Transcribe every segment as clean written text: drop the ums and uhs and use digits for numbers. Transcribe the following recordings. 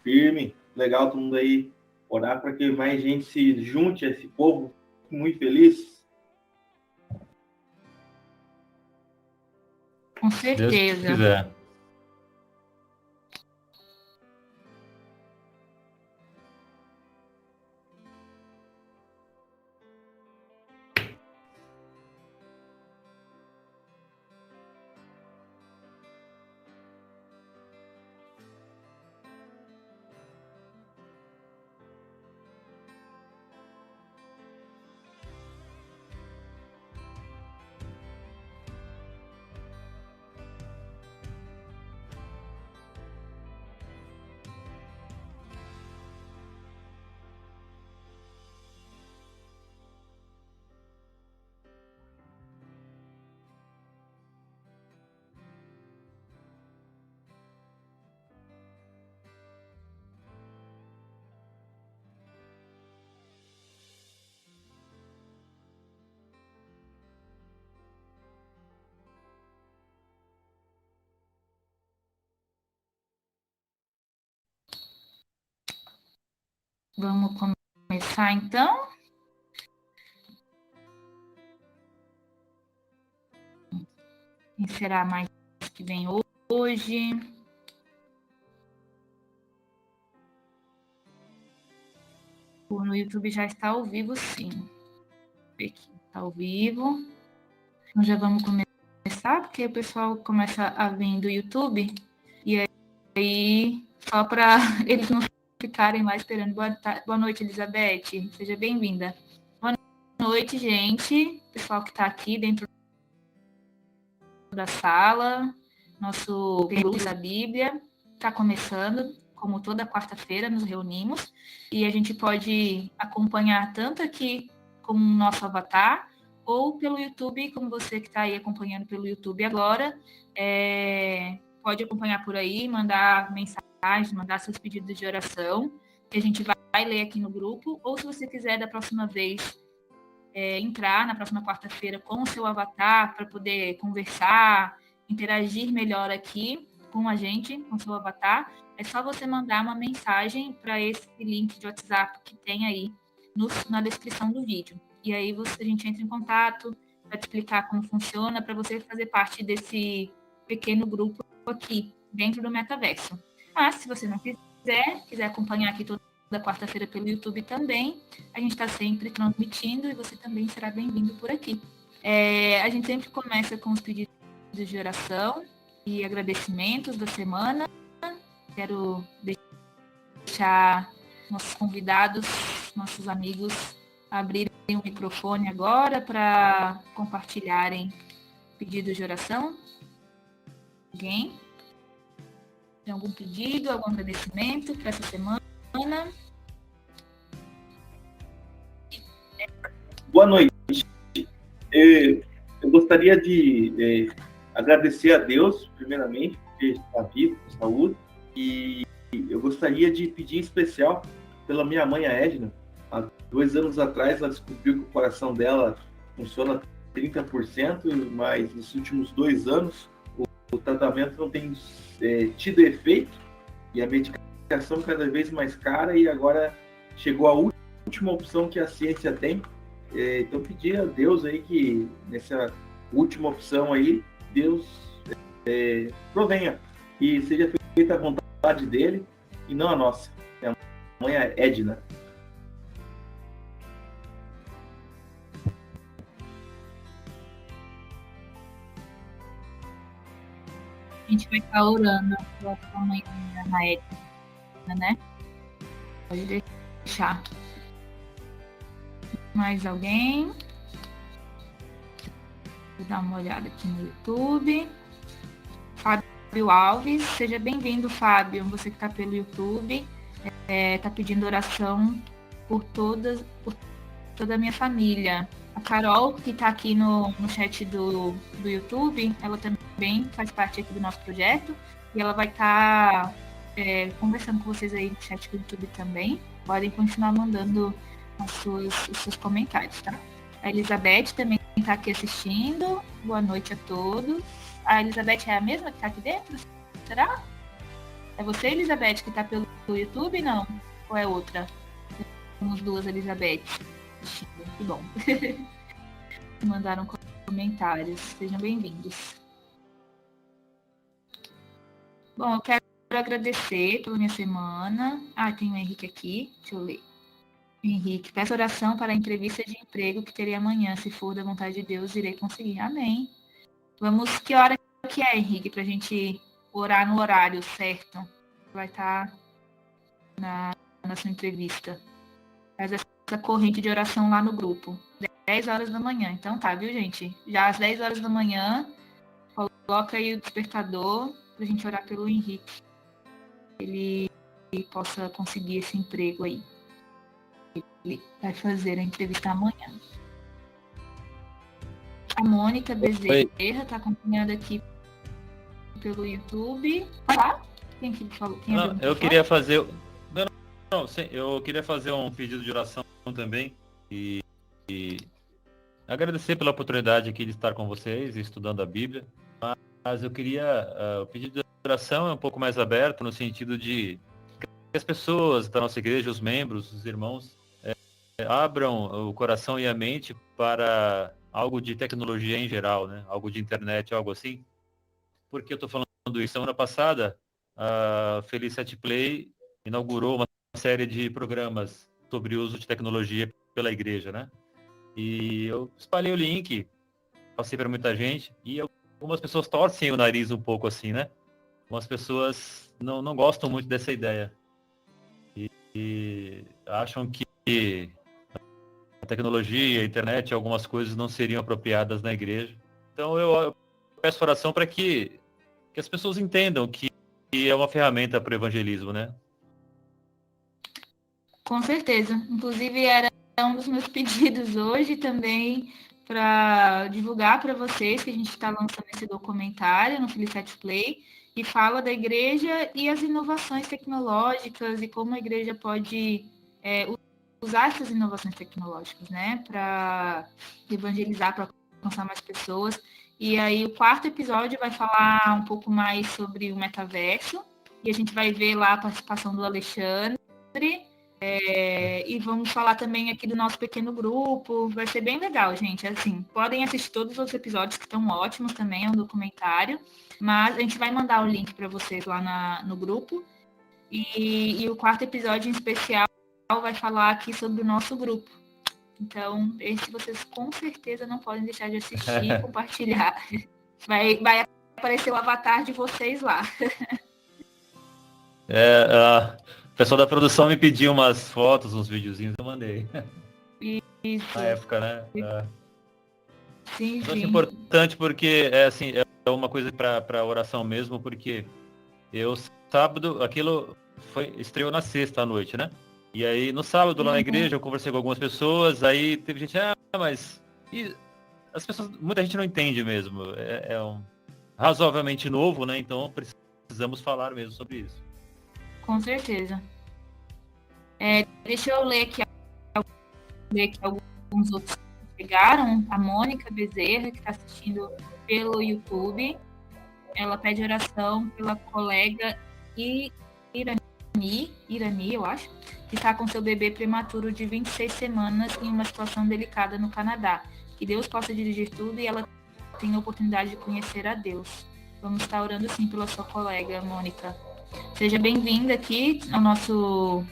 Firme, legal todo mundo aí. Orar para que mais gente se junte a esse povo muito feliz. Com certeza. Deus quiser. Vamos começar, então? Quem será mais que vem hoje? No YouTube já está ao vivo, sim. Aqui está ao vivo. Então já vamos começar, porque o pessoal começa a vir do YouTube. E aí, só para eles não ficarem lá esperando. Boa noite, Elizabeth. Seja bem-vinda. Boa noite, gente. Pessoal que está aqui dentro da sala. Nosso grupo da Bíblia está começando. Como toda quarta-feira, nos reunimos. E a gente pode acompanhar tanto aqui como o nosso avatar, ou pelo YouTube, como você que está aí acompanhando pelo YouTube agora. Pode acompanhar por aí, mandar mensagens, mandar seus pedidos de oração, que a gente vai ler aqui no grupo. Ou se você quiser, da próxima vez, entrar na próxima quarta-feira com o seu avatar para poder conversar, interagir melhor aqui com a gente, com o seu avatar, é só você mandar uma mensagem para esse link de WhatsApp que tem aí na descrição do vídeo. E aí a gente entra em contato para te explicar como funciona, para você fazer parte desse pequeno grupo aqui dentro do metaverso. Mas, se você não quiser acompanhar aqui toda quarta-feira pelo YouTube também, a gente está sempre transmitindo e você também será bem-vindo por aqui. A gente sempre começa com os pedidos de oração e agradecimentos da semana. Quero deixar nossos convidados, nossos amigos, abrirem o microfone agora para compartilharem pedidos de oração. Alguém? Tem algum pedido, algum agradecimento para essa semana? Boa noite. Eu gostaria de agradecer a Deus, primeiramente, porque está vivo, com saúde, e eu gostaria de pedir em especial pela minha mãe, a Edna. Há 2 anos atrás, ela descobriu que o coração dela funciona 30%, mas nos últimos 2 anos, o tratamento não tem tido efeito, e a medicação cada vez mais cara, e agora chegou a última opção que a ciência tem. Então, pedir a Deus aí que nessa última opção aí, Deus provenha e seja feita a vontade dele e não a nossa. A mãe é Edna. A gente vai estar orando pela sua mãe, Ana Edna, né? Pode deixar. Mais alguém? Vou dar uma olhada aqui no YouTube. Fábio Alves, seja bem-vindo, Fábio. Você que está pelo YouTube, está pedindo oração por toda a minha família. A Carol, que está aqui no chat do YouTube, ela também faz parte aqui do nosso projeto e ela vai estar conversando com vocês aí no chat do YouTube também. Podem continuar mandando os seus comentários, tá? A Elizabeth também está aqui assistindo. Boa noite a todos. A Elizabeth é a mesma que está aqui dentro? Será? É você, Elizabeth, que está pelo do YouTube, não? Ou é outra? Temos duas Elizabeth. Que bom. Mandaram comentários. Sejam bem-vindos. Bom, eu quero agradecer pela minha semana. Tem o Henrique aqui. Deixa eu ler. Henrique, peço oração para a entrevista de emprego que terei amanhã. Se for da vontade de Deus, irei conseguir. Amém. Vamos, que hora que é, Henrique, para a gente orar no horário certo? Vai estar na sua entrevista. Faz essa corrente de oração lá no grupo. 10 horas da manhã. Então tá, viu, gente? Já às 10 horas da manhã, coloca aí o despertador pra gente orar pelo Henrique. Ele possa conseguir esse emprego aí. Ele vai fazer a entrevista amanhã. A Mônica Bezerra está acompanhando aqui pelo YouTube. Tá? Quem que falou? Quem não, eu queria fazer... eu queria fazer um pedido de oração também e agradecer pela oportunidade aqui de estar com vocês, estudando a Bíblia. Mas eu queria... o pedido de oração é um pouco mais aberto, no sentido de que as pessoas da nossa igreja, os membros, os irmãos, abram o coração e a mente para algo de tecnologia em geral, né? Algo de internet, algo assim. Por que eu estou falando isso? Semana passada, a Felicity Play inaugurou uma série de programas sobre o uso de tecnologia pela igreja, né? E eu espalhei o link, passei para muita gente, e algumas pessoas torcem o nariz um pouco assim, né? Algumas pessoas não gostam muito dessa ideia. E acham que a tecnologia, a internet, algumas coisas não seriam apropriadas na igreja. Então eu peço oração para que as pessoas entendam que é uma ferramenta para o evangelismo, né? Com certeza. Inclusive, era um dos meus pedidos hoje também para divulgar para vocês que a gente está lançando esse documentário no Felicity Play e fala da igreja e as inovações tecnológicas e como a igreja pode usar essas inovações tecnológicas, né, para evangelizar, para alcançar mais pessoas. E aí o 4º episódio vai falar um pouco mais sobre o metaverso e a gente vai ver lá a participação do Alexandre. E vamos falar também aqui do nosso pequeno grupo. Vai ser bem legal, gente. Assim, podem assistir todos os episódios que estão ótimos também, é um documentário. Mas a gente vai mandar o link para vocês lá no grupo. E o 4º episódio em especial vai falar aqui sobre o nosso grupo. Então, esse vocês com certeza não podem deixar de assistir e compartilhar. Vai aparecer o avatar de vocês lá. O pessoal da produção me pediu umas fotos, uns videozinhos, eu mandei. Isso. Na época, né? Sim, eu acho importante porque é uma coisa para oração mesmo, porque sábado, aquilo estreou na sexta à noite, né? E aí no sábado lá na igreja eu conversei com algumas pessoas, aí teve gente, mas as pessoas, muita gente não entende mesmo. É razoavelmente novo, né? Então precisamos falar mesmo sobre isso. Com certeza. Deixa eu ler aqui alguns outros que chegaram. A Mônica Bezerra, que está assistindo pelo YouTube. Ela pede oração pela colega Irani, eu acho, que está com seu bebê prematuro de 26 semanas em uma situação delicada no Canadá. Que Deus possa dirigir tudo e ela tenha a oportunidade de conhecer a Deus. Vamos estar orando sim pela sua colega, Mônica. Seja bem-vinda aqui ao nosso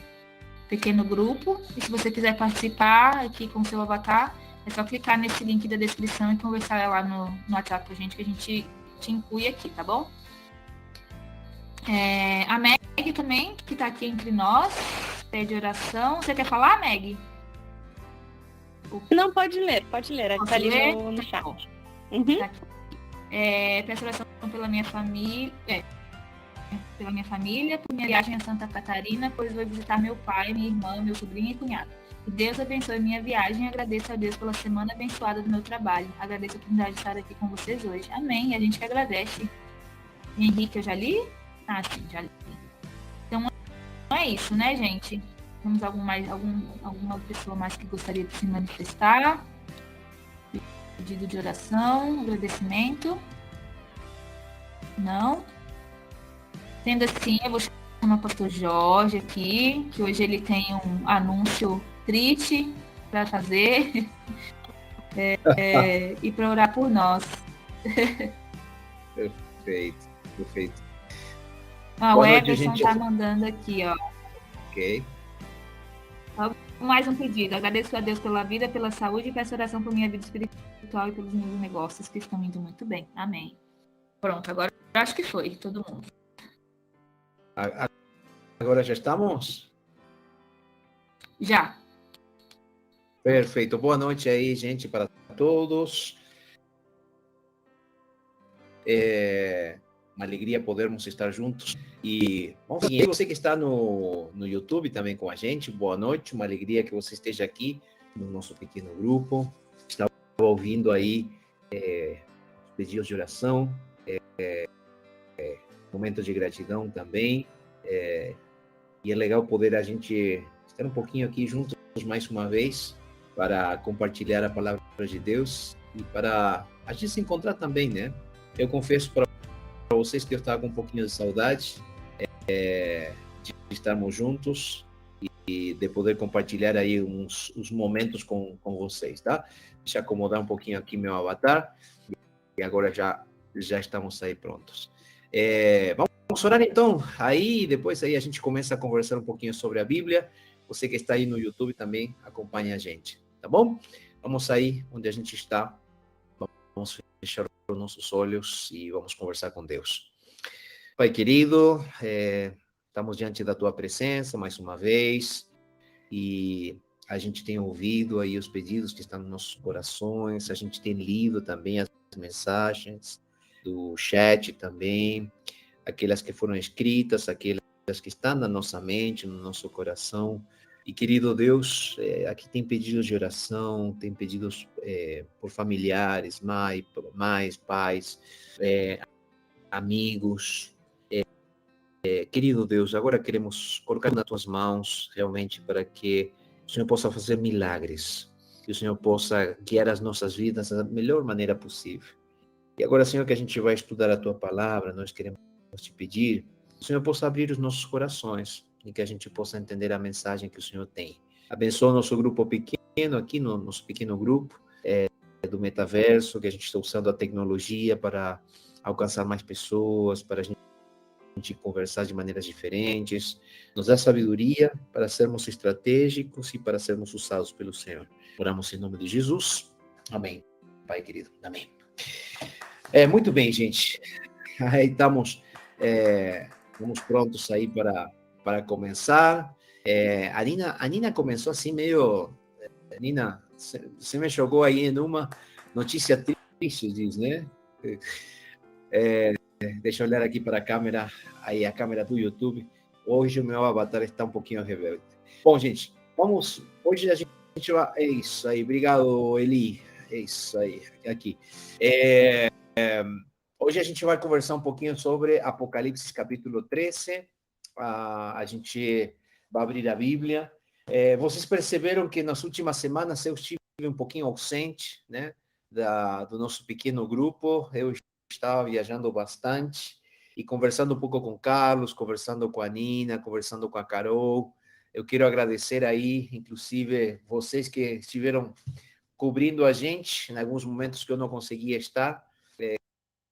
pequeno grupo. E se você quiser participar aqui com o seu avatar, é só clicar nesse link da descrição e conversar lá no WhatsApp com a gente, que a gente te inclui aqui, tá bom? A Meg também, que está aqui entre nós, pede oração. Você quer falar, Meg? Não, pode ler. Está ali no chat. Uhum. Tá aqui. Peço oração pela minha família, por minha viagem a Santa Catarina, pois vou visitar meu pai, minha irmã, meu sobrinho e cunhado. Que Deus abençoe minha viagem e agradeço a Deus pela semana abençoada do meu trabalho. Agradeço a oportunidade de estar aqui com vocês hoje. Amém. E a gente que agradece. Henrique, eu já li? Sim, já li. Então é isso, né, gente? Temos alguma pessoa mais que gostaria de se manifestar? Pedido de oração, agradecimento? Não? Sendo assim, eu vou chamar chama Pastor Jorge aqui, que hoje ele tem um anúncio triste para fazer e para orar por nós. Perfeito, perfeito. O Everson está mandando aqui, ó. Ok. Mais um pedido. Agradeço a Deus pela vida, pela saúde e peço oração por minha vida espiritual e pelos meus negócios que estão indo muito bem. Amém. Pronto, agora eu acho que foi, todo mundo. Agora já estamos? Já. Perfeito. Boa noite aí, gente, para todos. É uma alegria podermos estar juntos. E vamos seguir. Você que está no YouTube também com a gente, boa noite. Uma alegria que você esteja aqui no nosso pequeno grupo. Estava ouvindo aí pedidos de oração, momentos de gratidão também. E é legal poder a gente estar um pouquinho aqui juntos mais uma vez para compartilhar a palavra de Deus e para a gente se encontrar também, né? Eu confesso para vocês que eu estava com um pouquinho de saudade de estarmos juntos e de poder compartilhar aí uns momentos com vocês, tá? Deixa eu acomodar um pouquinho aqui meu avatar e agora já estamos aí prontos. Vamos orar então, aí depois aí a gente começa a conversar um pouquinho sobre a Bíblia. Você que está aí no YouTube também acompanha a gente, tá bom? Vamos aí onde a gente está, vamos fechar os nossos olhos e vamos conversar com Deus. Pai querido, estamos diante da Tua presença mais uma vez e a gente tem ouvido aí os pedidos que estão nos nossos corações, a gente tem lido também as mensagens do chat também, aquelas que foram escritas, aquelas que estão na nossa mente, no nosso coração. E, querido Deus, aqui tem pedidos de oração, tem pedidos por familiares, mães, pais, amigos. Querido Deus, agora queremos colocar nas Tuas mãos, realmente, para que o Senhor possa fazer milagres, que o Senhor possa guiar as nossas vidas da melhor maneira possível. E agora, Senhor, que a gente vai estudar a Tua palavra, nós queremos te pedir que o Senhor possa abrir os nossos corações e que a gente possa entender a mensagem que o Senhor tem. Abençoa o nosso grupo pequeno, aqui no nosso pequeno grupo do metaverso, que a gente está usando a tecnologia para alcançar mais pessoas, para a gente conversar de maneiras diferentes. Nos dá sabedoria para sermos estratégicos e para sermos usados pelo Senhor. Oramos em nome de Jesus. Amém. Pai querido. Amém. Muito bem, gente. Aí estamos prontos aí para começar. A Nina começou assim meio... Nina, você me jogou aí em uma notícia triste, diz, né? Deixa eu olhar aqui para a câmera câmera do YouTube. Hoje o meu avatar está um pouquinho rebelde. Bom, gente, hoje a gente vai... É isso aí, obrigado, Eli. É isso aí, aqui. Hoje a gente vai conversar um pouquinho sobre Apocalipse capítulo 13. A gente vai abrir a Bíblia. Vocês perceberam que nas últimas semanas eu estive um pouquinho ausente, né, do nosso pequeno grupo. Eu estava viajando bastante e conversando um pouco com o Carlos, conversando com a Nina, conversando com a Carol. Eu quero agradecer aí, inclusive, vocês que estiveram cobrindo a gente em alguns momentos que eu não conseguia estar.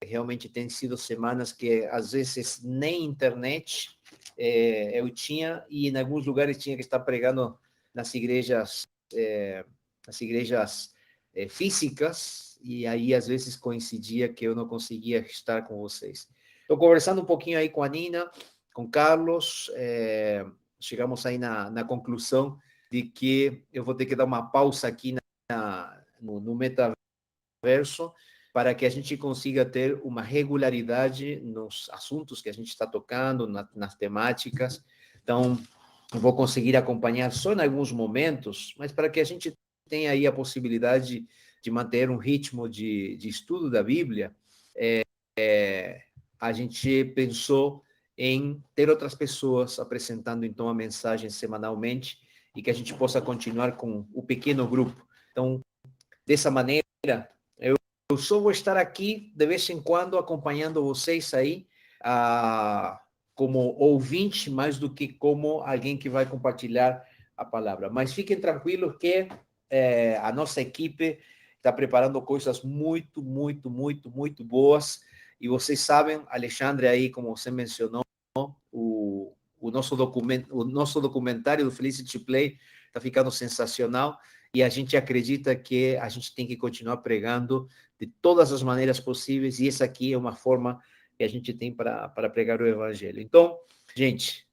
Realmente tem sido semanas que às vezes nem internet eu tinha, e em alguns lugares tinha que estar pregando nas igrejas físicas, e aí às vezes coincidia que eu não conseguia estar com vocês. Estou conversando um pouquinho aí com a Nina, com o Carlos, chegamos aí na conclusão de que eu vou ter que dar uma pausa aqui no metaverso, para que a gente consiga ter uma regularidade nos assuntos que a gente está tocando, nas temáticas. Então, eu vou conseguir acompanhar só em alguns momentos, mas para que a gente tenha aí a possibilidade de manter um ritmo de estudo da Bíblia, a gente pensou em ter outras pessoas apresentando, então, a mensagem semanalmente e que a gente possa continuar com o pequeno grupo. Então, dessa maneira, eu só vou estar aqui de vez em quando acompanhando vocês aí como ouvinte mais do que como alguém que vai compartilhar a palavra. Mas fiquem tranquilos que a nossa equipe está preparando coisas muito, muito, muito, muito boas. E vocês sabem, Alexandre, aí, como você mencionou, o nosso documentário do Felicity Play está ficando sensacional. E a gente acredita que a gente tem que continuar pregando de todas as maneiras possíveis. E essa aqui é uma forma que a gente tem para pregar o evangelho. Então, gente,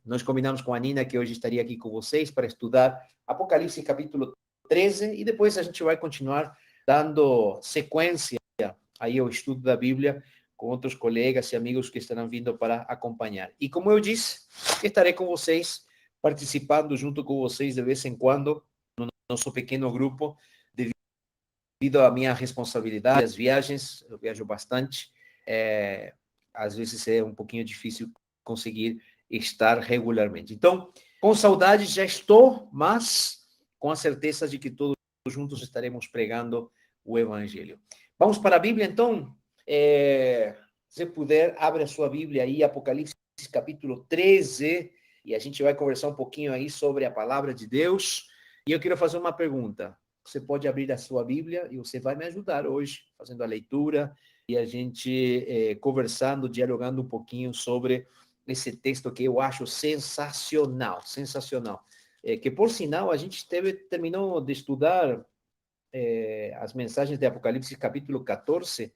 nós combinamos com a Nina que hoje estaria aqui com vocês para estudar Apocalipse capítulo 13 e depois a gente vai continuar dando sequência aí ao estudo da Bíblia com outros colegas e amigos que estarão vindo para acompanhar. E como eu disse, estarei com vocês, participando junto com vocês de vez em quando no nosso pequeno grupo, devido à minha responsabilidade, as viagens, eu viajo bastante, às vezes é um pouquinho difícil conseguir estar regularmente. Então, com saudades já estou, mas com a certeza de que todos juntos estaremos pregando o Evangelho. Vamos para a Bíblia, então? Se puder, abre a sua Bíblia aí, Apocalipse capítulo 13, e a gente vai conversar um pouquinho aí sobre a palavra de Deus. E eu quero fazer uma pergunta. Você pode abrir a sua Bíblia e você vai me ajudar hoje, fazendo a leitura e a gente conversando, dialogando um pouquinho sobre esse texto que eu acho sensacional, sensacional. Que, por sinal, a gente terminou de estudar as mensagens de Apocalipse capítulo 14,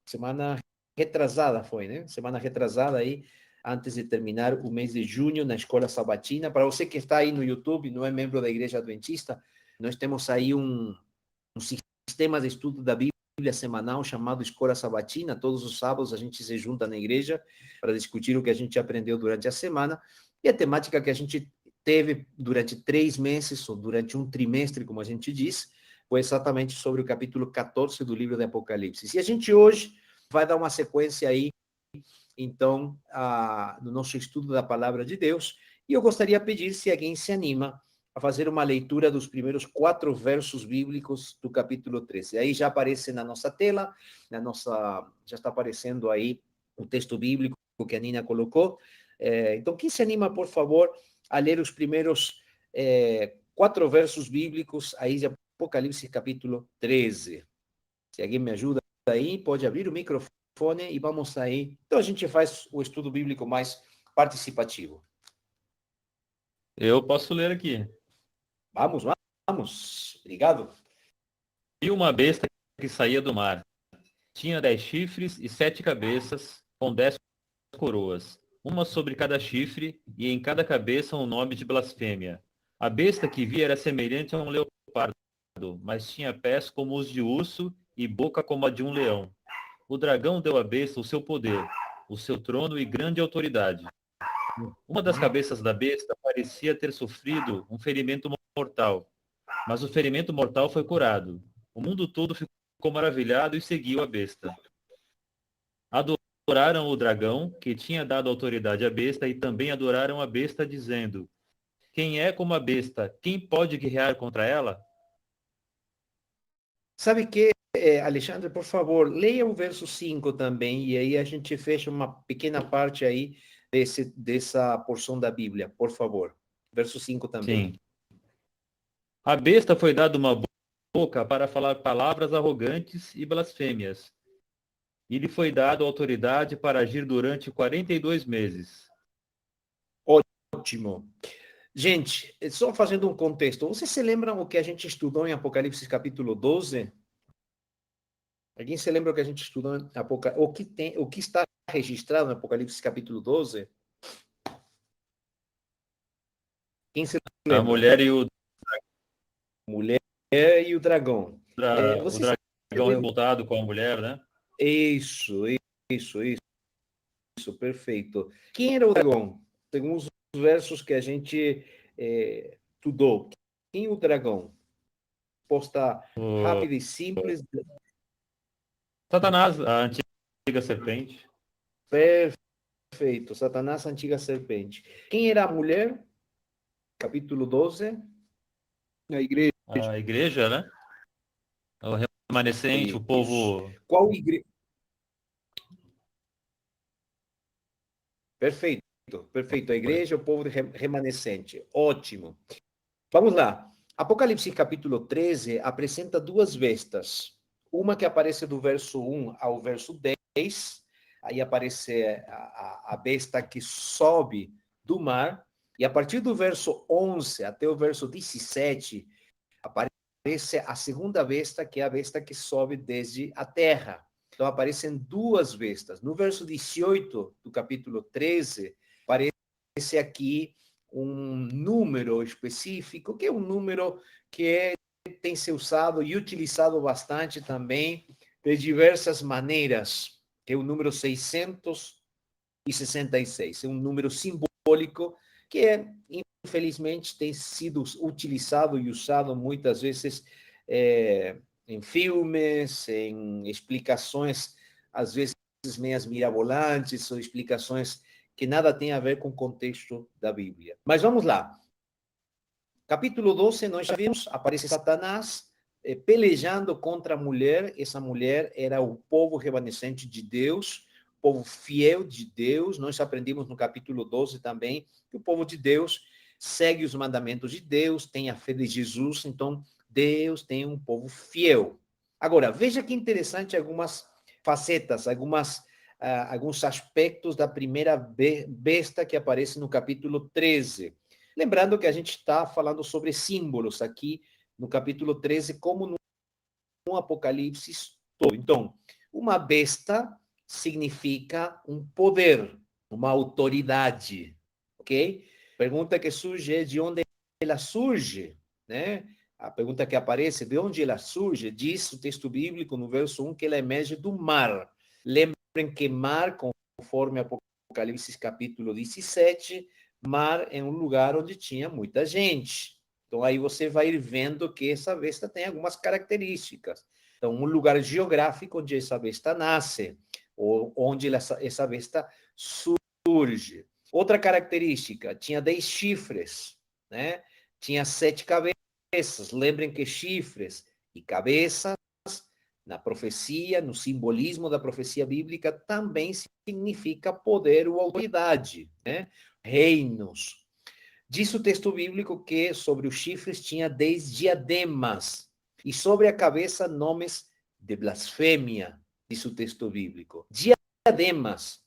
semana retrasada foi, né? Semana retrasada aí, antes de terminar o mês de junho na Escola Sabatina. Para você que está aí no YouTube, não é membro da Igreja Adventista, nós temos aí um sistema de estudo da Bíblia semanal chamado Escola Sabatina. Todos os sábados a gente se junta na igreja para discutir o que a gente aprendeu durante a semana. E a temática que a gente teve durante 3 meses, ou durante um trimestre, como a gente diz, foi exatamente sobre o capítulo 14 do livro de Apocalipse. E a gente hoje vai dar uma sequência aí, então, no nosso estudo da palavra de Deus. E eu gostaria de pedir se alguém se anima a fazer uma leitura dos primeiros 4 versos bíblicos do capítulo 13. Aí já aparece na nossa tela, já está aparecendo aí o texto bíblico que a Nina colocou. Então, quem se anima, por favor, a ler os primeiros 4 versos bíblicos aí de Apocalipse capítulo 13. Se alguém me ajuda aí, pode abrir o microfone e vamos aí. Então, a gente faz o estudo bíblico mais participativo. Eu posso ler aqui. Vamos. Obrigado. Vi uma besta que saía do mar. Tinha 10 chifres e 7 cabeças, com 10 coroas, uma sobre cada chifre, e em cada cabeça um nome de blasfêmia. A besta que vi era semelhante a um leopardo, mas tinha pés como os de urso e boca como a de um leão. O dragão deu à besta o seu poder, o seu trono e grande autoridade. Uma das cabeças da besta parecia ter sofrido um ferimento mortal, mas o ferimento mortal foi curado. O mundo todo ficou maravilhado e seguiu a besta. Adoraram o dragão, que tinha dado autoridade à besta, e também adoraram a besta, dizendo: quem é como a besta? Quem pode guerrear contra ela? Sabe que, Alexandre, por favor, leia o verso 5 também, e aí a gente fecha uma pequena parte aí dessa porção da Bíblia, por favor. Verso 5 também. Sim. A besta foi dada uma boca para falar palavras arrogantes e blasfêmias. E lhe foi dado autoridade para agir durante 42 meses. Ótimo. Gente, só fazendo um contexto, vocês se lembram o que a gente estudou em Apocalipse capítulo 12? Alguém se lembra o que a gente estudou em Apocalipse? O que está registrado no Apocalipse capítulo 12? Quem se lembra? A mulher e o dragão. o dragão revoltado com a mulher, né? Isso, perfeito. Quem era o dragão? Segundo os versos que a gente estudou. Quem é o dragão? Resposta rápida e simples. Satanás, a antiga serpente. Perfeito. Satanás, a antiga serpente. Quem era a mulher? Capítulo 12. A igreja. A igreja, né? O remanescente, o povo... Qual igreja? Perfeito, perfeito. A igreja, o povo remanescente. Ótimo. Vamos lá. Apocalipse capítulo 13 apresenta duas bestas. Uma que aparece do verso 1 ao verso 10. Aí aparece a besta que sobe do mar. E a partir do verso 11 até o verso 17, aparece a segunda besta, que é a besta que sobe desde a terra. Então, aparecem duas bestas. No verso 18 do capítulo 13, aparece aqui um número específico, que é um número que tem sido usado e utilizado bastante também de diversas maneiras, que é o número 666. É um número simbólico que, infelizmente, tem sido utilizado e usado muitas vezes em filmes, em explicações, às vezes meias mirabolantes, ou explicações que nada tem a ver com o contexto da Bíblia. Mas vamos lá. Capítulo 12, nós já vimos, aparece Satanás pelejando contra a mulher. Essa mulher era o povo remanescente de Deus, o povo fiel de Deus. Nós aprendemos no capítulo 12 também que o povo de Deus segue os mandamentos de Deus, tem a fé de Jesus, então Deus tem um povo fiel. Agora, veja que interessante algumas facetas, alguns aspectos da primeira besta que aparece no capítulo 13. Lembrando que a gente está falando sobre símbolos aqui no capítulo 13, como no Apocalipse todo. Então, uma besta significa um poder, uma autoridade, ok? Pergunta que surge é de onde ela surge, né? A pergunta que aparece, de onde ela surge, diz o texto bíblico no verso 1 que ela emerge do mar. Lembrem que mar, conforme Apocalipse capítulo 17, mar é um lugar onde tinha muita gente. Então, aí você vai ir vendo que essa besta tem algumas características. Então, um lugar geográfico onde essa besta nasce, ou onde essa besta surge. Outra característica, tinha 10 chifres, né? Tinha 7 cabeças. Lembrem que chifres e cabeças, na profecia, no simbolismo da profecia bíblica, também significa poder ou autoridade, né? Reinos. Diz o texto bíblico que sobre os chifres tinha 10 diademas e sobre a cabeça nomes de blasfêmia, diz o texto bíblico. Diademas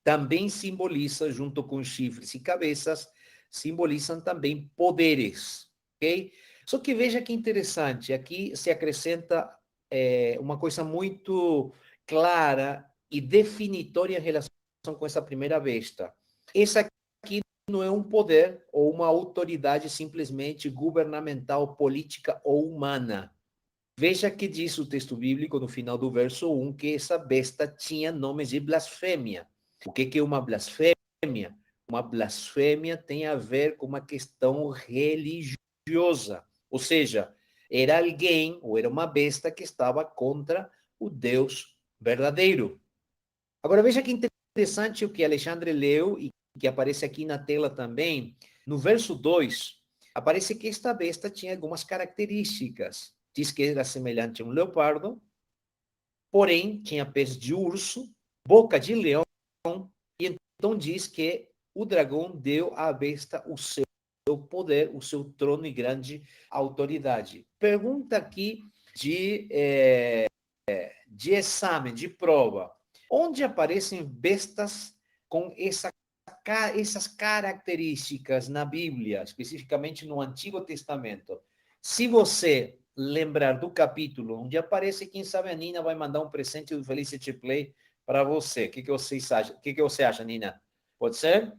também simboliza, junto com chifres e cabeças, simbolizam também poderes, ok? Só que veja que interessante, aqui se acrescenta uma coisa muito clara e definitória em relação com essa primeira besta. Essa aqui não é um poder ou uma autoridade simplesmente governamental, política ou humana. Veja que diz o texto bíblico no final do verso 1 que essa besta tinha nomes de blasfêmia. O que é uma blasfêmia? Uma blasfêmia tem a ver com uma questão religiosa. Ou seja, era alguém ou era uma besta que estava contra o Deus verdadeiro. Agora veja que interessante o que Alexandre leu e que aparece aqui na tela também. No verso 2, aparece que esta besta tinha algumas características. Diz que era semelhante a um leopardo, porém tinha pés de urso, boca de leão, e então diz que o dragão deu à besta o seu poder, o seu trono e grande autoridade. Pergunta aqui de exame, de prova. Onde aparecem bestas com essas características na Bíblia, especificamente no Antigo Testamento? Se você lembrar do capítulo onde aparece, quem sabe a Nina vai mandar um presente do Felicity Play para você. O que vocês acham? O que você acha, Nina? Pode ser?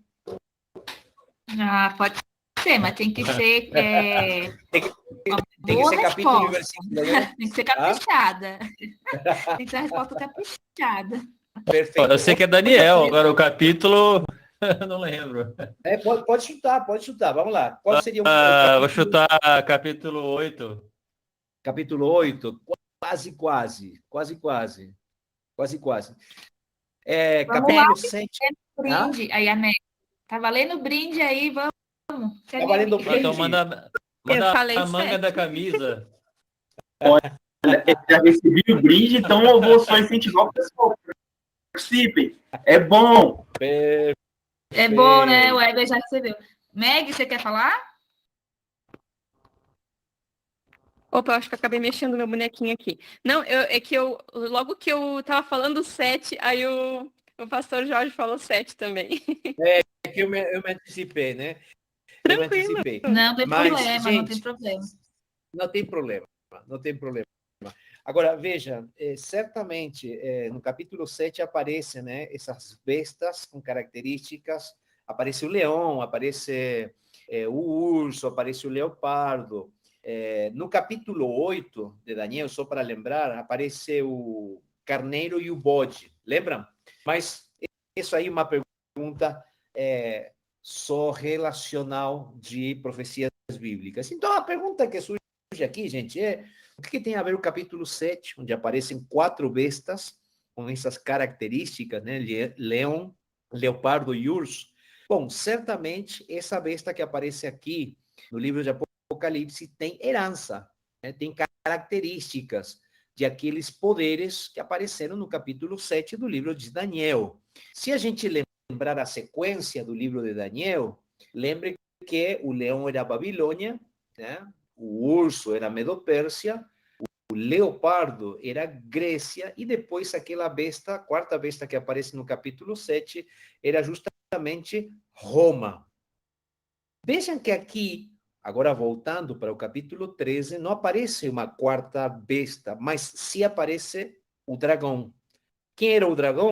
Ah, pode ser, mas tem que ser... Tem que ser capítulo e versículo, né? Tem que ser caprichada. Tem que ser a resposta caprichada. Perfeito. Eu sei que é Daniel, agora o capítulo... Eu não lembro. Pode chutar. Vamos lá. Qual seria o capítulo? Vou chutar capítulo 8. Capítulo 8. Quase. Capítulo 7. Brinde. Aí, América. Tá valendo brinde aí, vamos. Tá valendo brinde. Então manda a manga da camisa. Olha, já recebi o brinde, então eu vou só incentivar o pessoal. participem. É bom. É bom, né? O Weber já recebeu. Meg, você quer falar? Opa, eu acho que eu acabei mexendo meu bonequinho aqui. Não, logo que eu tava falando 7, aí o pastor Jorge falou 7 também. É que eu me antecipei, né? Eu me Tranquilo. antecipei. Não tem Mas, problema, não tem gente, problema. não tem problema, não tem problema. Agora, veja, certamente no capítulo 7 aparecem, né, essas bestas com características, aparece o leão, aparece o urso, aparece o leopardo. No capítulo 8 de Daniel, só para lembrar, aparece o carneiro e o bode, lembram? Mas isso aí é uma pergunta só relacional de profecias bíblicas. Então, a pergunta que surge aqui, gente, o que tem a ver o capítulo 7, onde aparecem 4 bestas com essas características, né? Leão, leopardo e urso. Bom, certamente essa besta que aparece aqui no livro de Apocalipse tem herança, né? Tem características de aqueles poderes que apareceram no capítulo 7 do livro de Daniel. Se a gente lembrar a sequência do livro de Daniel, lembre que o leão era a Babilônia, né? O urso era a Medo-Pérsia, o leopardo era a Grécia, e depois aquela besta, a quarta besta que aparece no capítulo 7, era justamente Roma. Vejam que aqui, agora voltando para o capítulo 13, não aparece uma quarta besta, mas sim aparece o dragão. Quem era o dragão?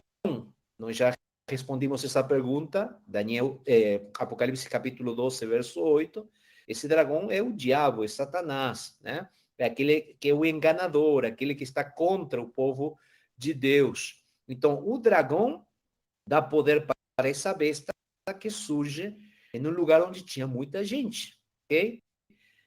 Nós já respondimos essa pergunta, Apocalipse capítulo 12, verso 8. Esse dragão é o diabo, é Satanás, né? É aquele que é o enganador, aquele que está contra o povo de Deus. Então, o dragão dá poder para essa besta que surge em um lugar onde tinha muita gente, ok?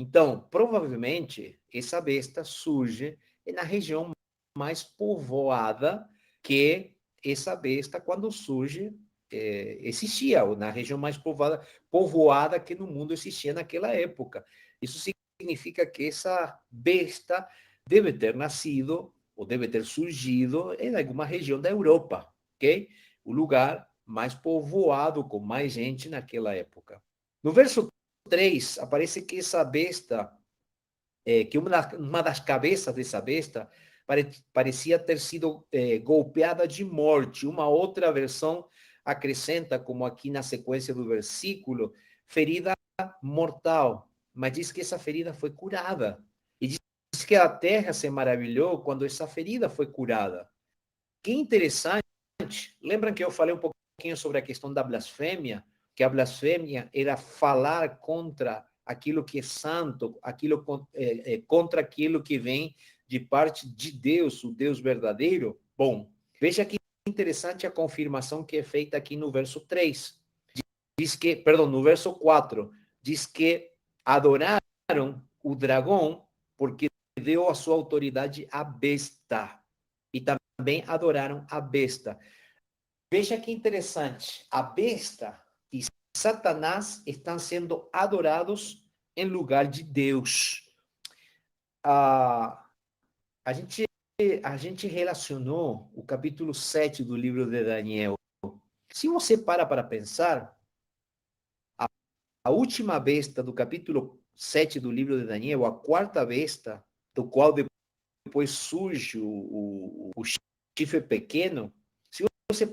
Então, provavelmente, essa besta surge na região mais povoada que essa besta, quando surge, existia, ou na região mais povoada que no mundo existia naquela época. Isso significa que essa besta deve ter nascido, ou deve ter surgido em alguma região da Europa, ok? O lugar mais povoado, com mais gente naquela época. No verso 3, aparece que essa besta, que uma das cabeças dessa besta parecia ter sido golpeada de morte. Uma outra versão acrescenta, como aqui na sequência do versículo, ferida mortal. Mas diz que essa ferida foi curada. E diz que a terra se maravilhou quando essa ferida foi curada. Que interessante. Lembram que eu falei um pouquinho sobre a questão da blasfêmia? Que a blasfêmia era falar contra aquilo que é santo, contra aquilo que vem de parte de Deus, o Deus verdadeiro. Bom, veja que interessante a confirmação que é feita aqui no verso 3. No verso 4, diz que adoraram o dragão porque deu a sua autoridade à besta. E também adoraram a besta. Veja que interessante, a besta e Satanás estão sendo adorados em lugar de Deus. A gente relacionou o capítulo 7 do livro de Daniel. Se você para pensar, a última besta do capítulo 7 do livro de Daniel, a quarta besta, do qual depois surge o chifre pequeno, se você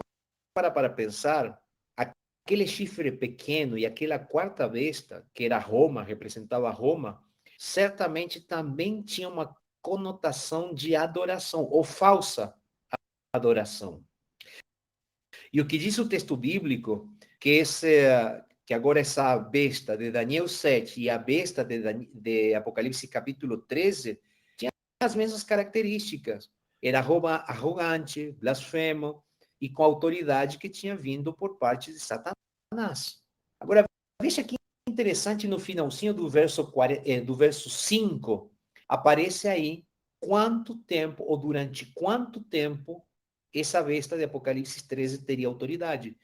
para pensar, aquele chifre pequeno e aquela quarta besta, que era Roma, representava Roma, certamente também tinha uma conotação de adoração, ou falsa adoração. E o que diz o texto bíblico, que agora essa besta de Daniel 7 e a besta de Apocalipse capítulo 13, tinha as mesmas características. Era arrogante, blasfemo, e com a autoridade que tinha vindo por parte de Satanás. Agora, veja que interessante, no finalzinho do verso 5, aparece aí quanto tempo, ou durante quanto tempo, essa besta de Apocalipse 13 teria autoridade.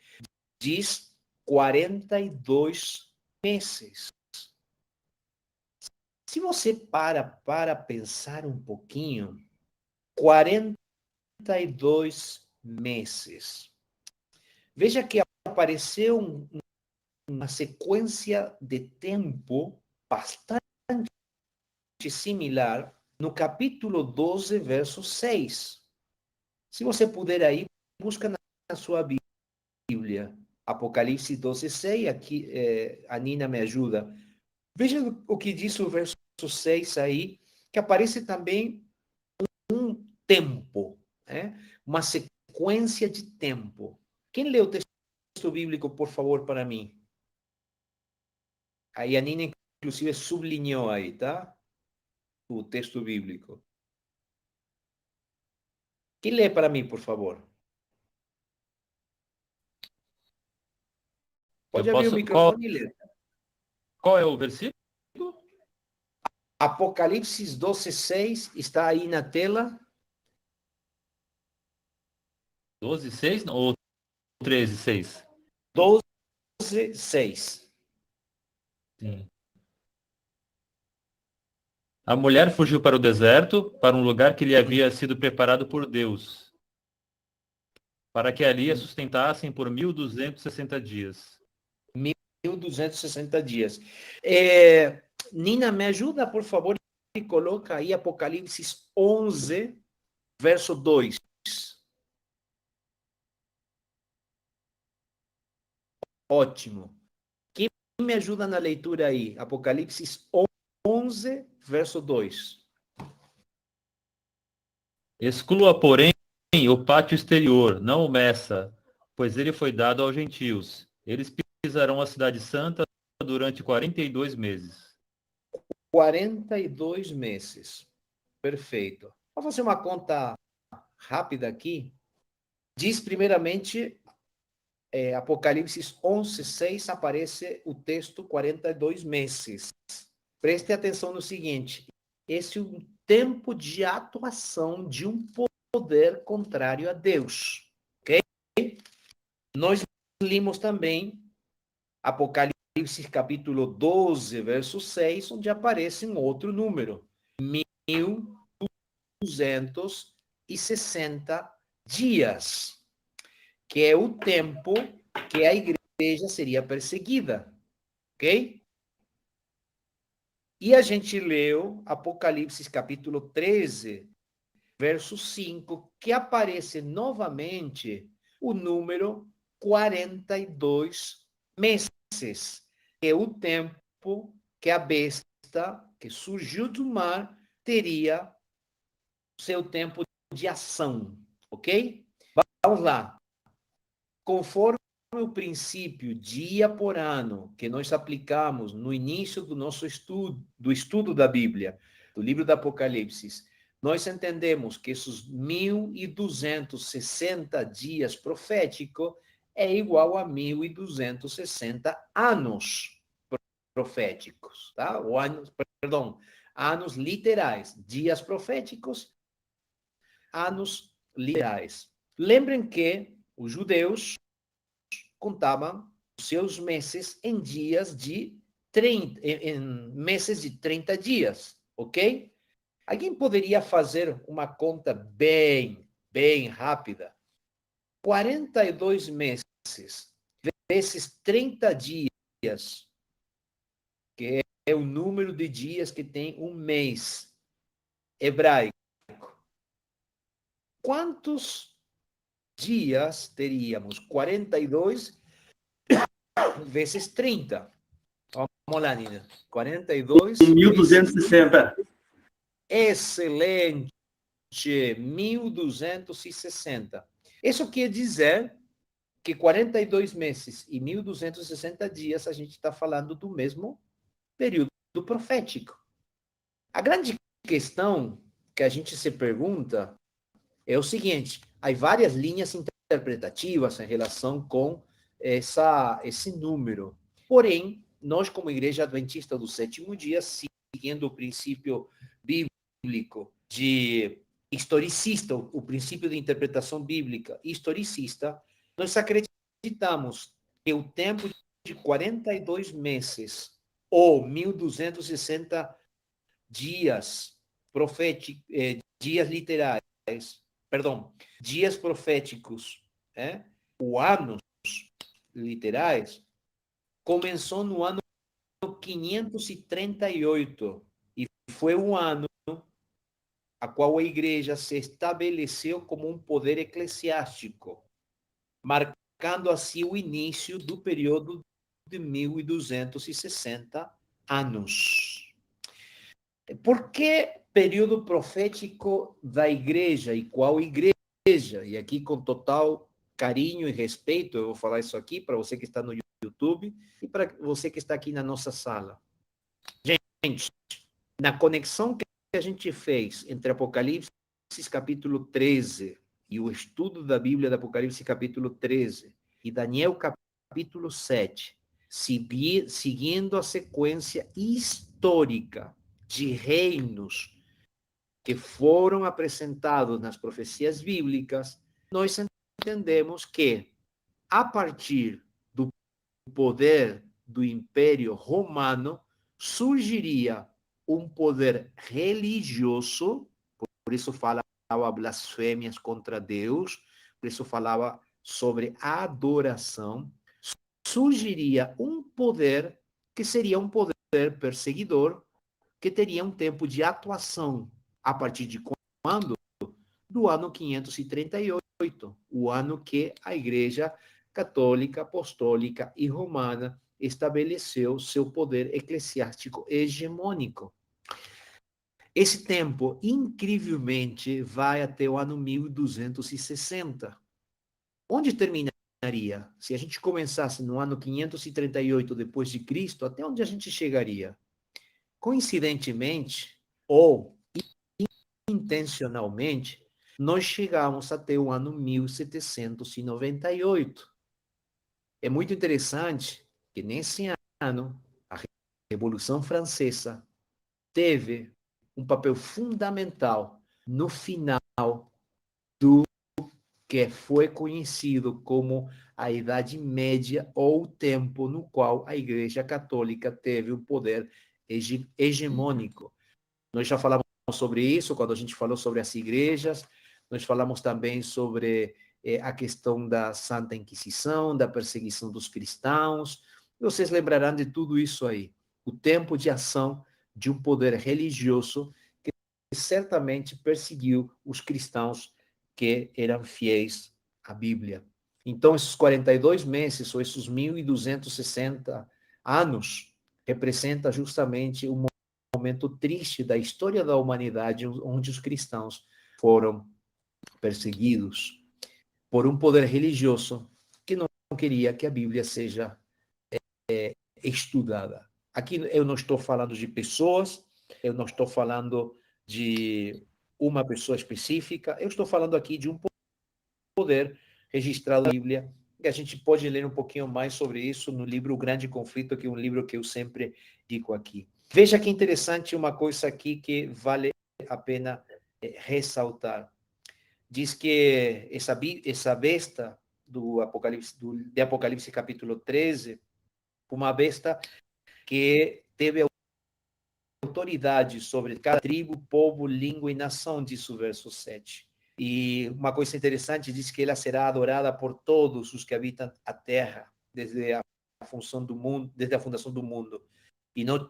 Diz 42 meses. Se você para pensar um pouquinho, 42 meses. Veja que apareceu uma sequência de tempo bastante similar no capítulo 12, verso 6. Se você puder aí, busca na sua Bíblia, Apocalipse 12, 6, aqui a Nina me ajuda. Veja o que diz o verso 6 aí, que aparece também um tempo, né? Uma sequência de tempo. Quem lê o texto bíblico, por favor, para mim? Aí a Nina, inclusive, sublinhou aí, tá? O texto bíblico. Quem lê para mim, por favor? Pode abrir o microfone e ler. Qual é o versículo? Apocalipse 12, 6, está aí na tela. 12, 6 ou 13, 6? 12, 6. Sim. A mulher fugiu para o deserto, para um lugar que lhe havia sido preparado por Deus, para que ali a sustentassem por 1.260 dias. 1.260 dias. Nina, me ajuda, por favor, e coloca aí Apocalipse 11, verso 2. Ótimo. Quem me ajuda na leitura aí? Apocalipse 11, verso 2. Exclua, porém, o pátio exterior, não o meça, pois ele foi dado aos gentios. Eles pisarão a cidade santa durante 42 meses. 42 meses. Perfeito. Vou fazer uma conta rápida aqui. Diz primeiramente, Apocalipse 11, 6, aparece o texto 42 meses. Preste atenção no seguinte, esse é um tempo de atuação de um poder contrário a Deus. Ok? Nós limos também Apocalipse capítulo 12, verso 6, onde aparece um outro número, 1.260 dias, que é o tempo que a igreja seria perseguida, ok? E a gente leu Apocalipse capítulo 13, verso 5, que aparece novamente o número 42 meses, que é o tempo que a besta que surgiu do mar teria seu tempo de ação, ok? Vamos lá. Conforme o princípio dia por ano que nós aplicamos no início do nosso estudo da Bíblia, do livro do Apocalipse, nós entendemos que esses 1.260 dias proféticos é igual a 1.260 anos proféticos, tá? Ou anos, perdão, anos literais, dias proféticos, anos literais. Lembrem que os judeus contavam seus meses em dias de 30, em meses de 30 dias, ok? Alguém poderia fazer uma conta bem rápida? 42 meses vezes 30 dias, que é o número de dias que tem um mês hebraico. Quantos dias teríamos? 42 vezes 30. Vamos lá, Nina. 42 1.260. Excelente. 1.260. Isso quer dizer que 42 meses e 1.260 dias a gente está falando do mesmo período profético. A grande questão que a gente se pergunta é o seguinte: há várias linhas interpretativas em relação com esse número. Porém, nós, como Igreja Adventista do Sétimo Dia, seguindo o princípio bíblico de historicista, o princípio de interpretação bíblica historicista, nós acreditamos que o tempo de 42 meses ou 1.260 dias proféticos, dias literais, dias proféticos, o anos literais, começou no ano 538 e foi um ano a qual a igreja se estabeleceu como um poder eclesiástico, marcando assim o início do período de 1260 anos. Por que período profético da igreja e qual igreja? E aqui com total carinho e respeito, eu vou falar isso aqui para você que está no YouTube e para você que está aqui na nossa sala. Gente, na conexão que a gente fez entre Apocalipse capítulo 13 e o estudo da Bíblia do Apocalipse capítulo 13 e Daniel capítulo 7, seguindo a sequência histórica de reinos que foram apresentados nas profecias bíblicas, nós entendemos que, a partir do poder do Império Romano, surgiria um poder religioso, por isso falava blasfêmias contra Deus, por isso falava sobre a adoração, surgiria um poder que seria um poder perseguidor, que teria um tempo de atuação a partir de quando? Do ano 538, o ano que a Igreja Católica, Apostólica e Romana estabeleceu seu poder eclesiástico hegemônico. Esse tempo, incrivelmente, vai até o ano 1260. Onde terminaria? Se a gente começasse no ano 538 depois de Cristo, até onde a gente chegaria? Coincidentemente, ou intencionalmente, nós chegamos até o ano 1798. É muito interessante que nesse ano, a Revolução Francesa teve um papel fundamental no final do que foi conhecido como a Idade Média, ou o tempo no qual a Igreja Católica teve um poder hegemônico. Nós já falamos sobre isso quando a gente falou sobre as igrejas, nós falamos também sobre a questão da Santa Inquisição, da perseguição dos cristãos. Vocês lembrarão de tudo isso aí. O tempo de ação de um poder religioso que certamente perseguiu os cristãos que eram fiéis à Bíblia. Então, esses 42 meses, ou esses 1260 anos, representa justamente um momento triste da história da humanidade, onde os cristãos foram perseguidos por um poder religioso que não queria que a Bíblia seja estudada. Aqui eu não estou falando de pessoas, eu não estou falando de uma pessoa específica, eu estou falando aqui de um poder registrado na Bíblia, e a gente pode ler um pouquinho mais sobre isso no livro O Grande Conflito, que é um livro que eu sempre digo aqui. Veja que interessante uma coisa aqui que vale a pena ressaltar. Diz que essa besta do Apocalipse, de Apocalipse capítulo 13, uma besta que teve autoridade sobre cada tribo, povo, língua e nação, diz o verso 7. E uma coisa interessante, diz que ela será adorada por todos os que habitam a terra, desde a fundação do mundo. E não